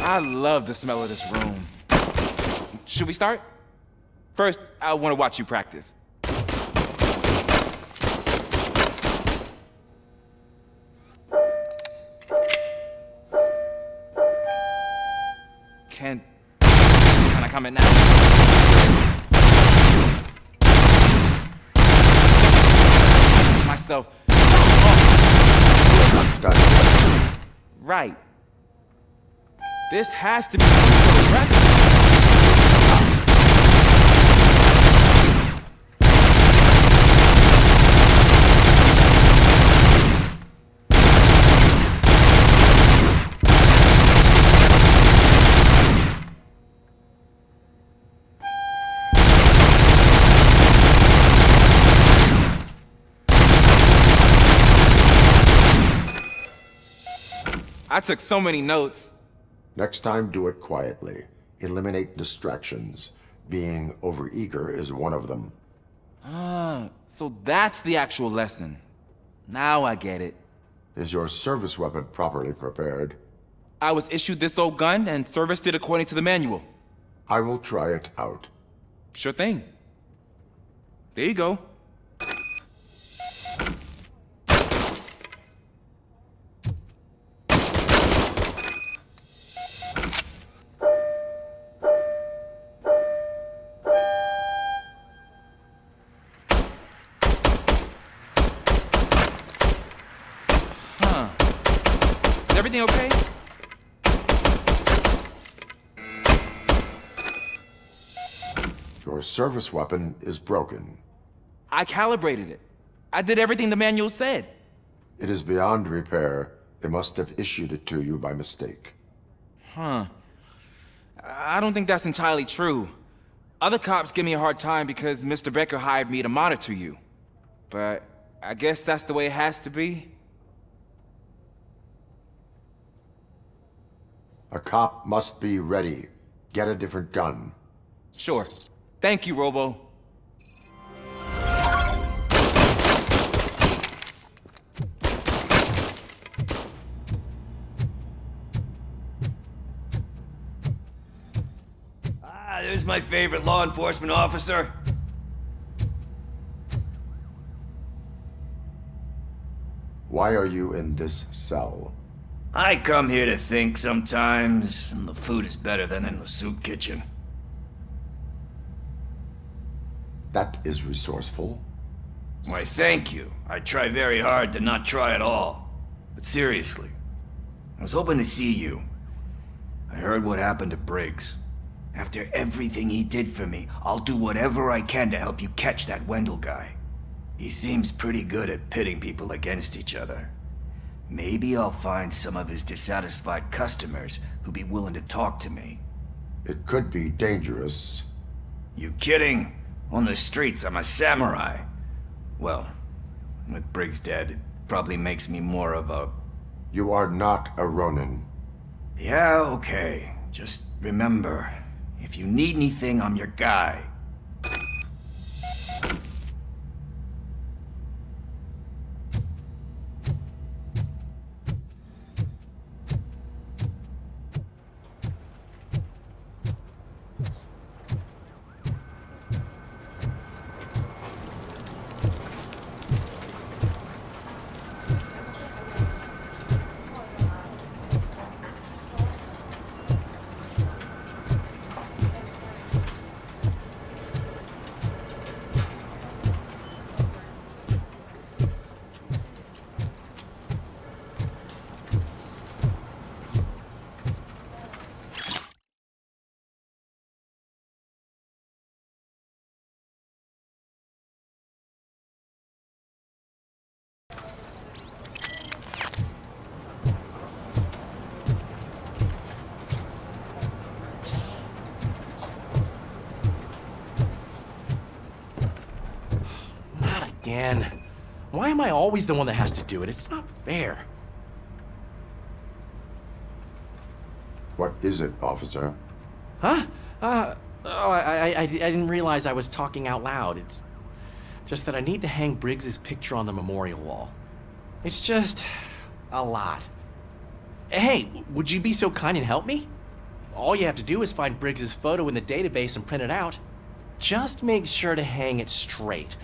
I love the smell of this room. Should we start? First, I want to watch you practice. Can I comment now? Myself. Right. This has to be some sort of record. I took so many notes. Next time, do it quietly. Eliminate distractions. Being overeager is one of them. Ah, so that's the actual lesson. Now I get it. Is your service weapon properly prepared? I was issued this old gun and serviced it according to the manual. I will try it out. Sure thing. There you go. Everything okay? Your service weapon is broken. I calibrated it. I did everything the manual said. It is beyond repair. They must have issued it to you by mistake. Huh. I don't think that's entirely true. Other cops give me a hard time because Mr. Becker hired me to monitor you. But I guess that's the way it has to be. A cop must be ready. Get a different gun. Sure. Thank you, Robo. Ah, there's my favorite law enforcement officer. Why are you in this cell? I come here to think sometimes, and the food is better than in the soup kitchen. That is resourceful. Why, thank you. I try very hard to not try at all. But seriously, I was hoping to see you. I heard what happened to Briggs. After everything he did for me, I'll do whatever I can to help you catch that Wendell guy. He seems pretty good at pitting people against each other. Maybe I'll find some of his dissatisfied customers who'd be willing to talk to me. It could be dangerous. You kidding? On the streets, I'm a samurai. Well, with Briggs dead, it probably makes me more of a... You are not a Ronin. Yeah, okay. Just remember, if you need anything, I'm your guy. again. Why am I always the one that has to do it? It's not fair. What is it, officer? Huh? I didn't realize I was talking out loud. It's just that I need to hang Briggs's picture on the memorial wall. It's just a lot. Hey, would you be so kind and help me? All you have to do is find Briggs's photo in the database and print it out. Just make sure to hang it straight.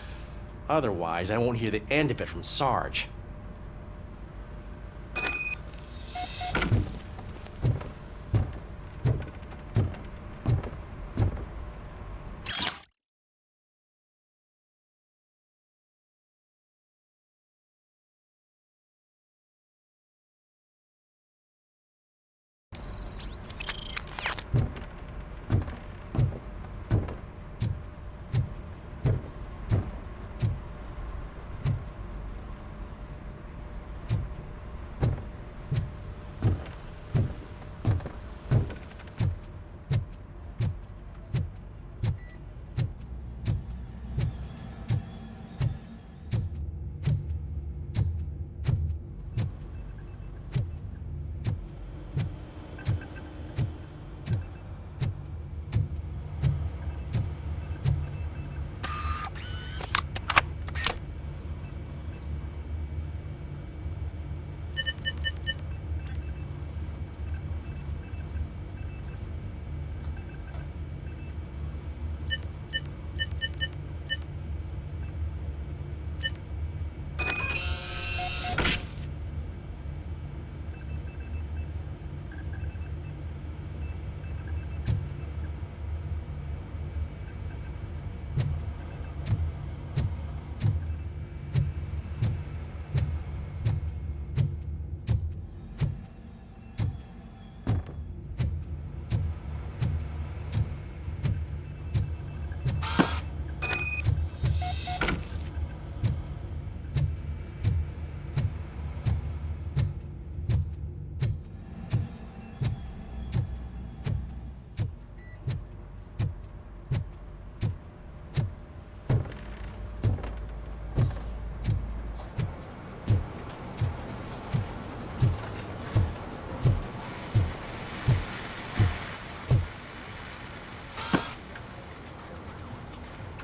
Otherwise, I won't hear the end of it from Sarge.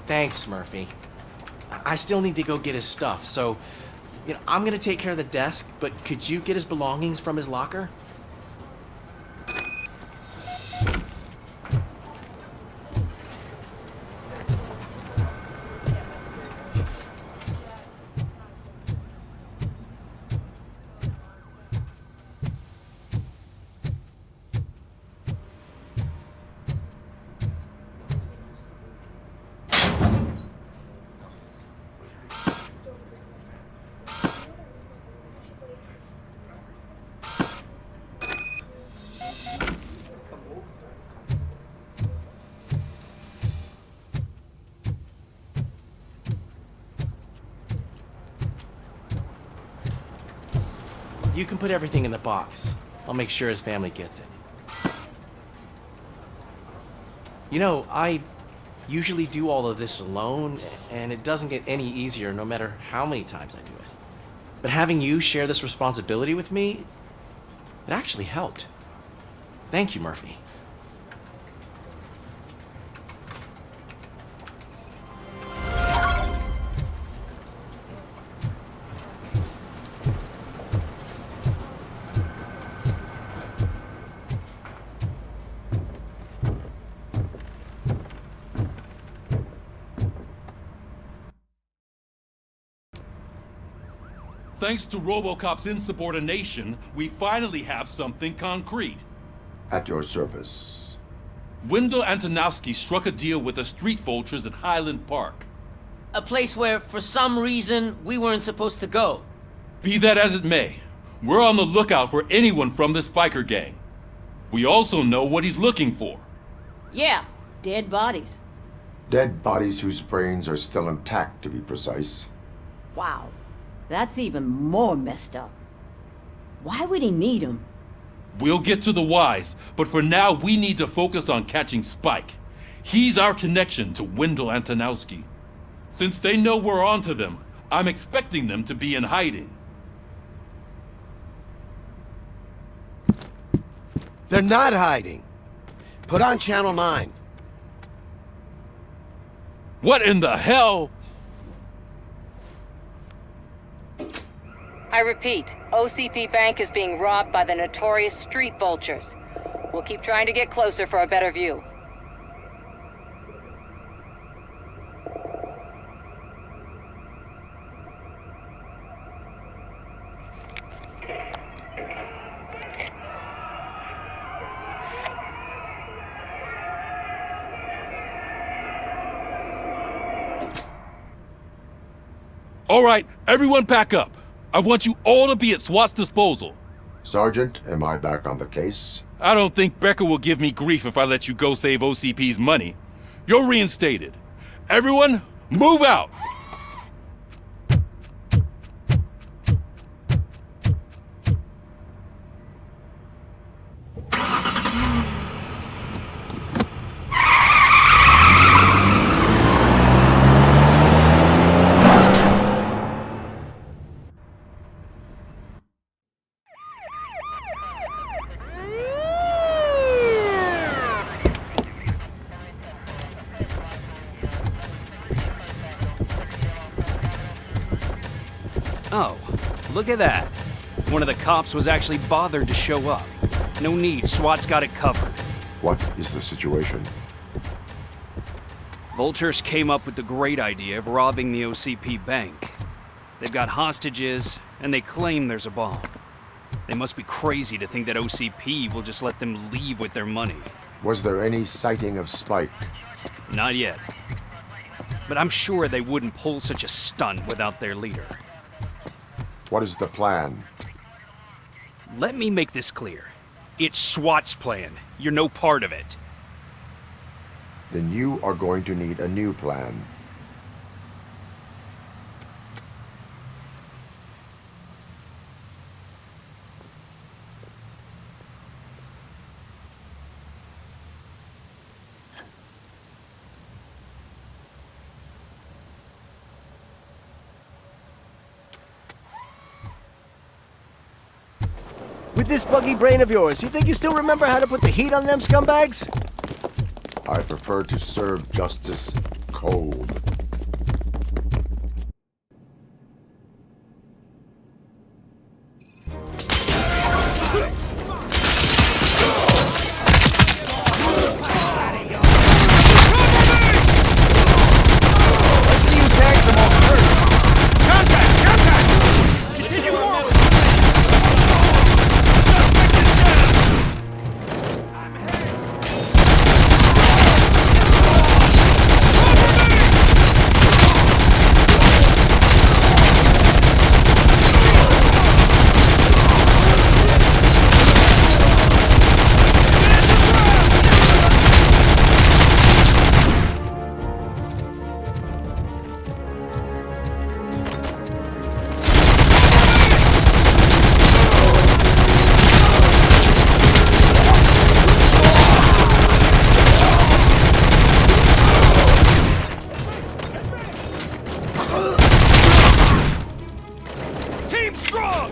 Thanks, Murphy. I still need to go get his stuff, so, I'm gonna take care of the desk, but could you get his belongings from his locker? You can put everything in the box. I'll make sure his family gets it. I usually do all of this alone, and it doesn't get any easier no matter how many times I do it. But having you share this responsibility with me, it actually helped. Thank you, Murphy. Thanks to RoboCop's insubordination, we finally have something concrete. At your service. Wendell Antonowski struck a deal with the street vultures at Highland Park. A place where, for some reason, we weren't supposed to go. Be that as it may, we're on the lookout for anyone from this biker gang. We also know what he's looking for. Yeah, dead bodies. Dead bodies whose brains are still intact, to be precise. Wow, that's even more messed up. Why would he need them? We'll get to the whys, but for now we need to focus on catching Spike. He's our connection to Wendell Antonowski. Since they know we're onto them, I'm expecting them to be in hiding. They're not hiding. Put on Channel 9. What in the hell? I repeat, OCP Bank is being robbed by the notorious street vultures. We'll keep trying to get closer for a better view. All right, everyone back up. I want you all to be at SWAT's disposal. Sergeant, am I back on the case? I don't think Becker will give me grief if I let you go save OCP's money. You're reinstated. Everyone, move out! Oh, look at that. One of the cops was actually bothered to show up. No need, SWAT's got it covered. What is the situation? Vultures came up with the great idea of robbing the OCP bank. They've got hostages, and they claim there's a bomb. They must be crazy to think that OCP will just let them leave with their money. Was there any sighting of Spike? Not yet. But I'm sure they wouldn't pull such a stunt without their leader. What is the plan? Let me make this clear. It's SWAT's plan. You're no part of it. Then you are going to need a new plan. With this buggy brain of yours, you think you still remember how to put the heat on them scumbags? I prefer to serve justice cold. Let's see who tags the most first. Contact! Contact! Continue forward! Team strong!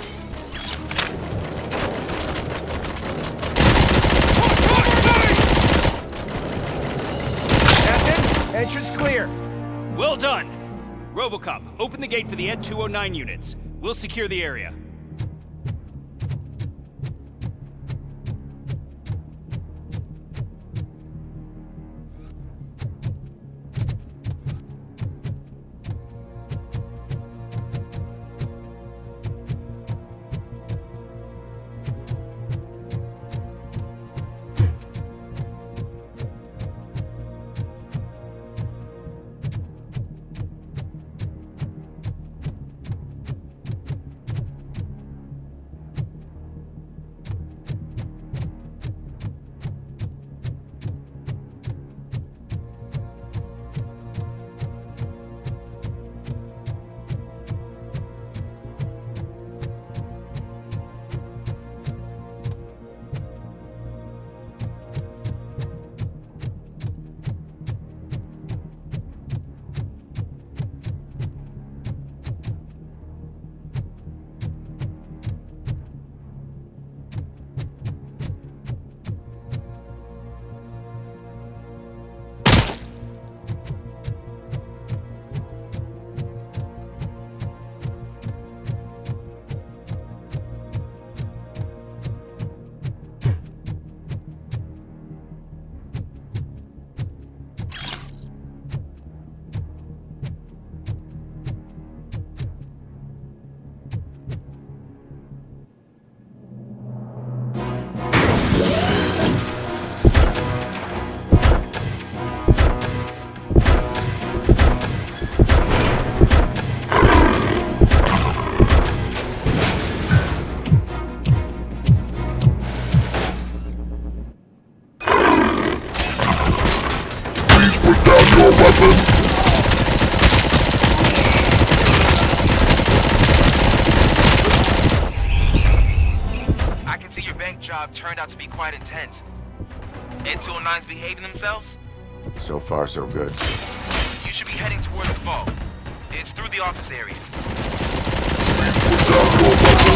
Captain, entrance clear. Well done. RoboCop, open the gate for the Ed 209 units. We'll secure the area. Put down your weapon. I can see your bank job turned out to be quite intense. Ed 209's behaving themselves? So far, so good. You should be heading towards the vault. It's through the office area. Put down your weapon.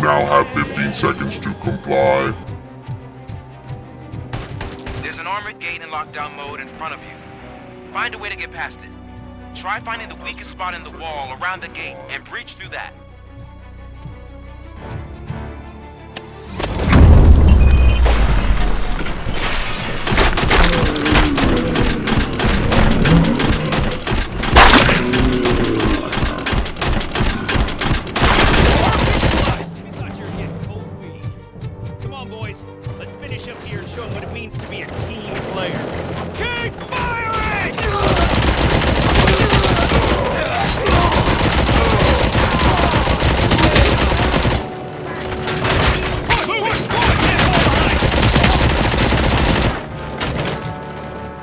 Now have 15 seconds to comply. There's an armored gate in lockdown mode in front of you. Find a way to get past it. Try finding the weakest spot in the wall around the gate and breach through that. Let's finish up here and show them what it means to be a team player. Keep firing!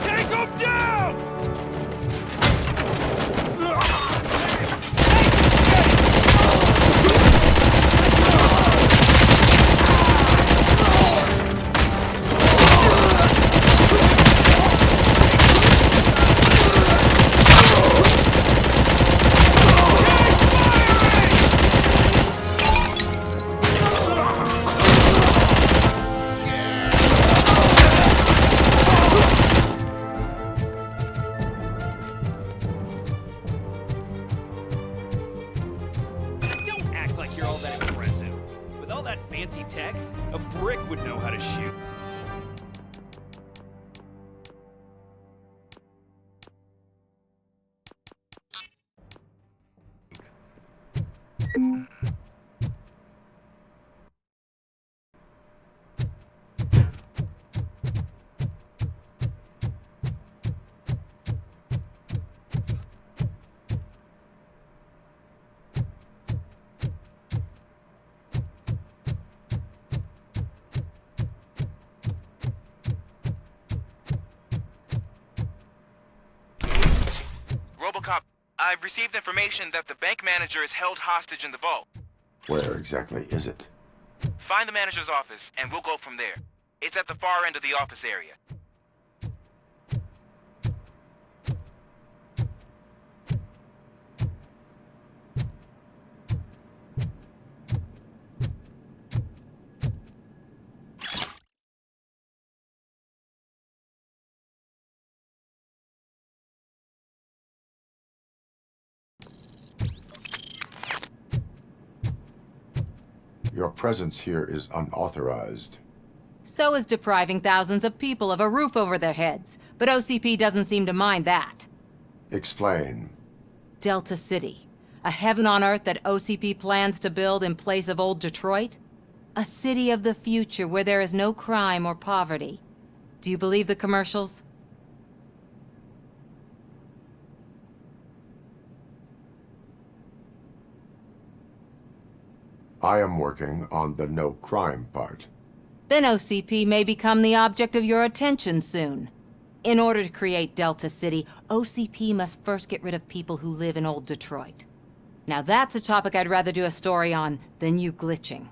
Take them down! Fancy tech, a brick would know how to shoot. RoboCop, I've received information that the bank manager is held hostage in the vault. Where exactly is it? Find the manager's office, and we'll go from there. It's at the far end of the office area. Your presence here is unauthorized. So is depriving thousands of people of a roof over their heads. But OCP doesn't seem to mind that. Explain. Delta City. A heaven on earth that OCP plans to build in place of old Detroit? A city of the future where there is no crime or poverty. Do you believe the commercials? I am working on the no crime part. Then OCP may become the object of your attention soon. In order to create Delta City, OCP must first get rid of people who live in old Detroit. Now that's a topic I'd rather do a story on than you glitching.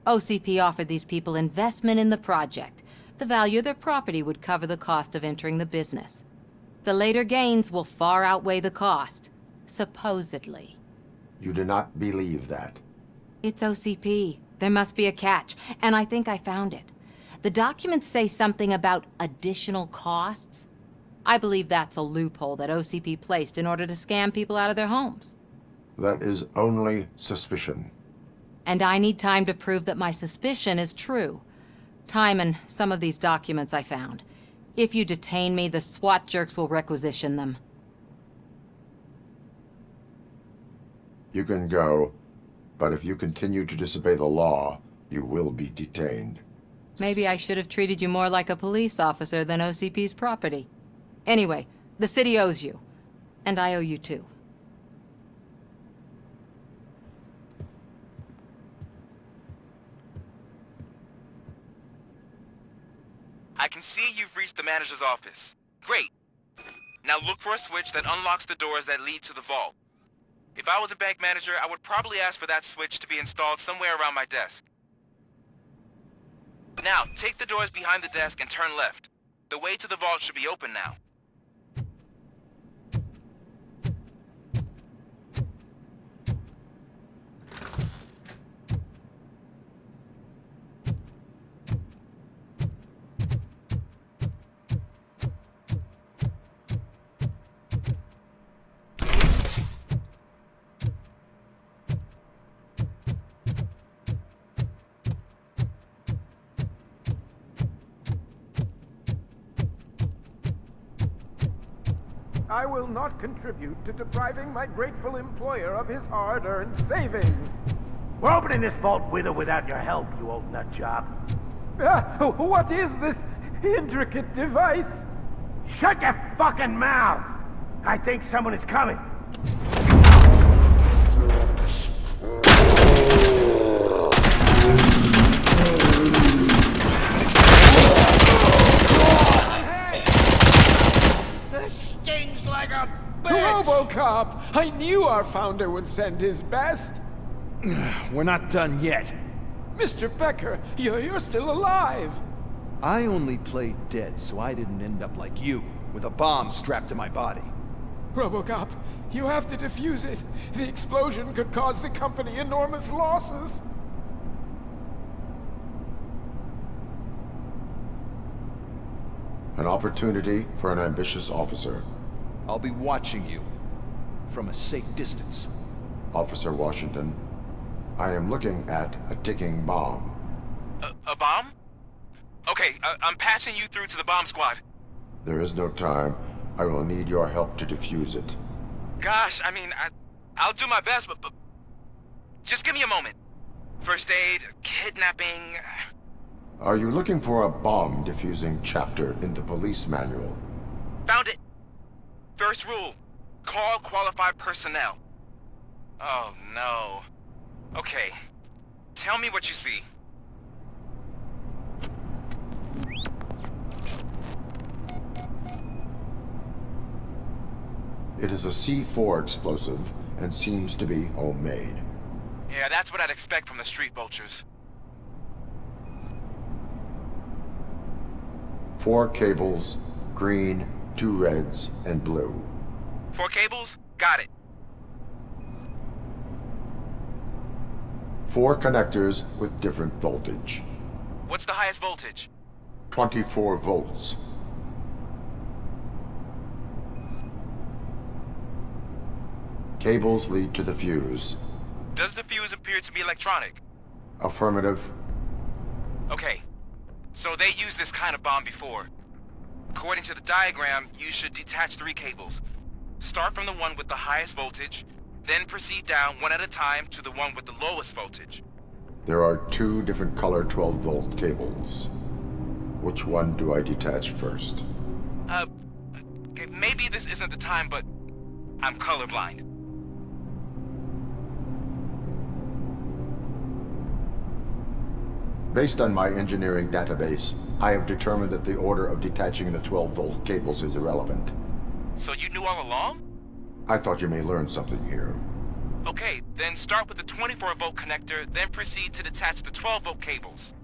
OCP offered these people investment in the project. The value of their property would cover the cost of entering the business. The later gains will far outweigh the cost, supposedly. You do not believe that? It's OCP. There must be a catch, and I think I found it. The documents say something about additional costs. I believe that's a loophole that OCP placed in order to scam people out of their homes. That is only suspicion. And I need time to prove that my suspicion is true. Time and some of these documents I found. If you detain me, the SWAT jerks will requisition them. You can go, but if you continue to disobey the law, you will be detained. Maybe I should have treated you more like a police officer than OCP's property. Anyway, the city owes you. And I owe you too. I can see you've reached the manager's office. Great. Now look for a switch that unlocks the doors that lead to the vault. If I was a bank manager, I would probably ask for that switch to be installed somewhere around my desk. Now, take the doors behind the desk and turn left. The way to the vault should be open now. I will not contribute to depriving my grateful employer of his hard-earned savings. We're opening this vault with or without your help, you old nut job. What is this intricate device? Shut your fucking mouth! I think someone is coming. This stings like a bitch! RoboCop! I knew our founder would send his best. We're not done yet. Mr. Becker, you're still alive. I only played dead so I didn't end up like you, with a bomb strapped to my body. RoboCop, you have to defuse it. The explosion could cause the company enormous losses. An opportunity for an ambitious officer. I'll be watching you, from a safe distance. Officer Washington, I am looking at a ticking bomb. A bomb? Okay, I'm passing you through to the bomb squad. There is no time. I will need your help to defuse it. Gosh, I mean, I'll do my best, but just give me a moment. First aid, kidnapping... Are you looking for a bomb defusing chapter in the police manual? Found it. First rule, call qualified personnel. Oh, no. Okay, tell me what you see. It is a C4 explosive and seems to be homemade. Yeah, that's what I'd expect from the street vultures. 4 cables, green, 2 reds, and blue. 4 cables? Got it. 4 connectors with different voltage. What's the highest voltage? 24 volts. Cables lead to the fuse. Does the fuse appear to be electronic? Affirmative. Okay, so they used this kind of bomb before. According to the diagram, you should detach 3 cables. Start from the one with the highest voltage, then proceed down one at a time to the one with the lowest voltage. There are 2 different color 12-volt cables. Which one do I detach first? Okay, maybe this isn't the time, but I'm colorblind. Based on my engineering database, I have determined that the order of detaching the 12-volt cables is irrelevant. So you knew all along? I thought you may learn something here. Okay, then start with the 24-volt connector, then proceed to detach the 12-volt cables.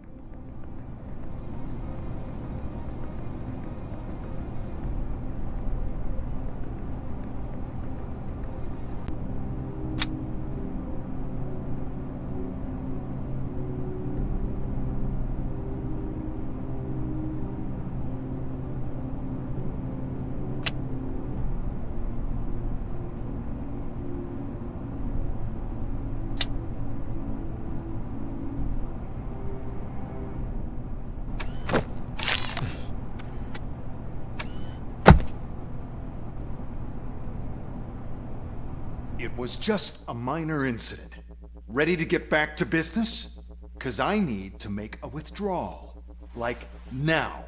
was just a minor incident. Ready to get back to business? 'Cause I need to make a withdrawal. Like, now.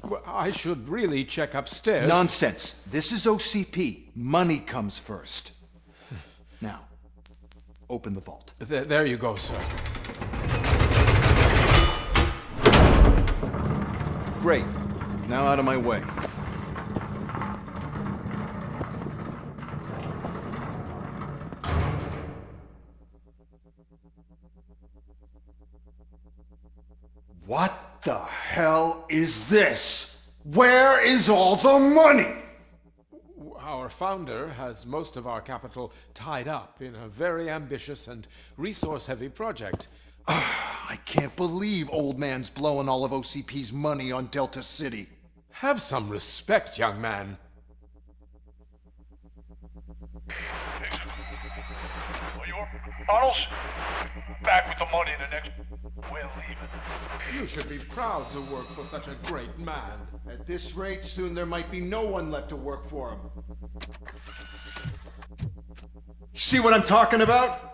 Well, I should really check upstairs. Nonsense. This is OCP. Money comes first. Now, open the vault. There you go, sir. Great. Now out of my way. What the hell is this? Where is all the money? Our founder has most of our capital tied up in a very ambitious and resource-heavy project. I can't believe old man's blowing all of OCP's money on Delta City. Have some respect, young man. Tunnels? Back with the money in the next... We're leaving. You should be proud to work for such a great man. At this rate, soon there might be no one left to work for him. See what I'm talking about?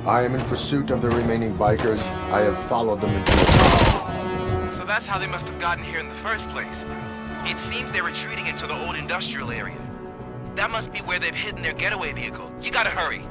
I am in pursuit of the remaining bikers. I have followed them into the tunnel. So that's how they must have gotten here in the first place. It seems they're retreating into the old industrial area. That must be where they've hidden their getaway vehicle. You gotta hurry.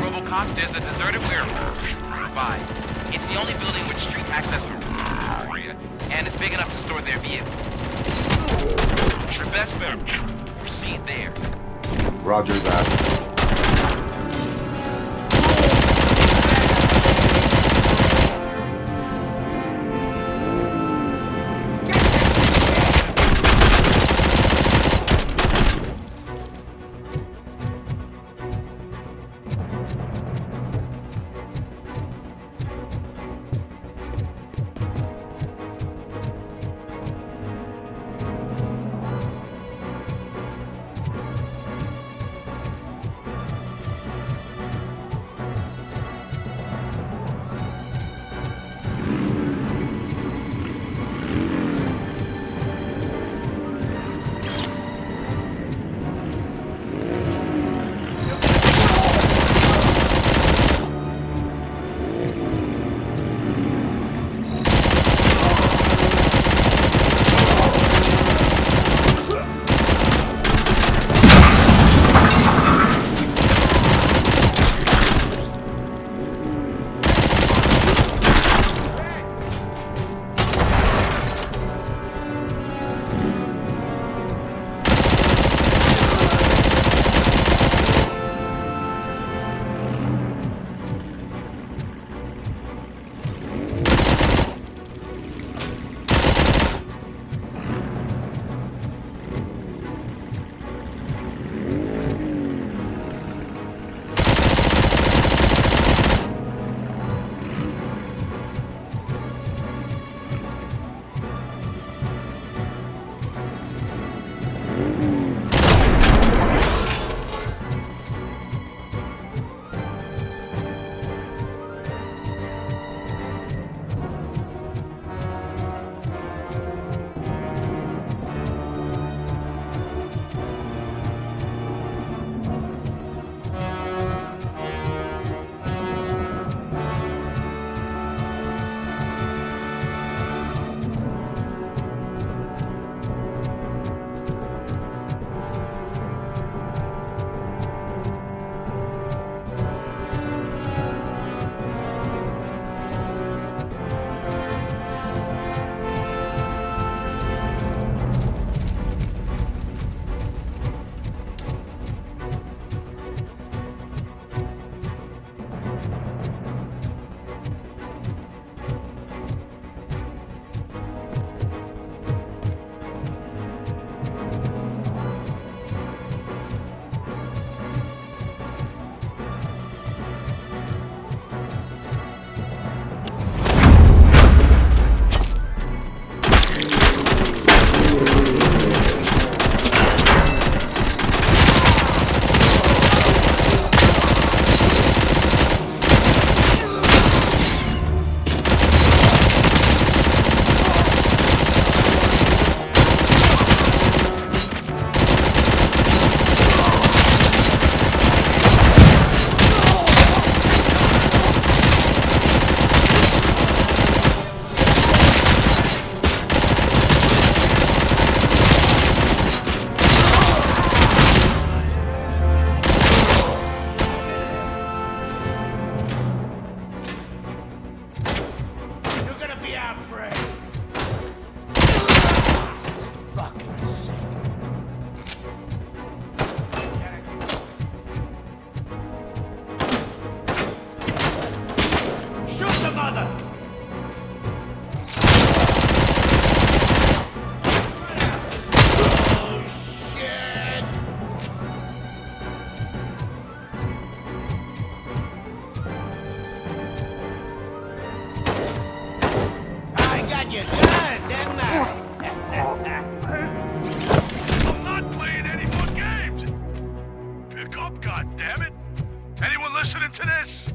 RoboCop, there's a deserted warehouse nearby. It's the only building with street access area, and it's big enough to store their vehicles. Your best bet, proceed there. Roger that. father! I got you done, didn't I? I'm not playing any more games! Pick up, goddammit! Anyone listening to this?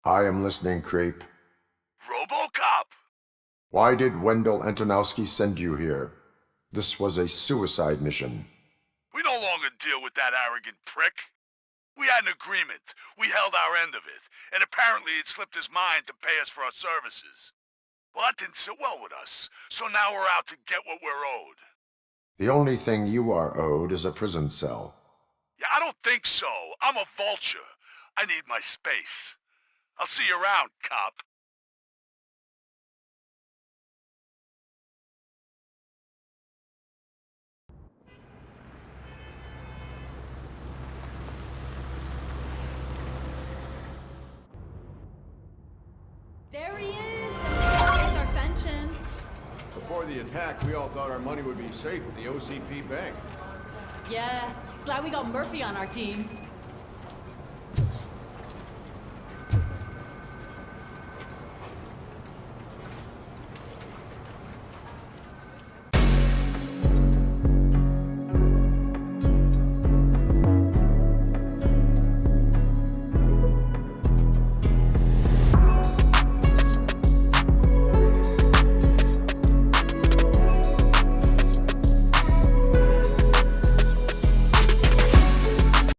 I am listening, Creep. RoboCop! Why did Wendell Antonowski send you here? This was a suicide mission. We no longer deal with that arrogant prick. We had an agreement. We held our end of it. And apparently it slipped his mind to pay us for our services. Well, that didn't sit well with us. So now we're out to get what we're owed. The only thing you are owed is a prison cell. Yeah, I don't think so. I'm a vulture. I need my space. I'll see you around, cop. There he is! The man who pays our pensions. Before the attack, we all thought our money would be safe at the OCP bank. Yeah, glad we got Murphy on our team.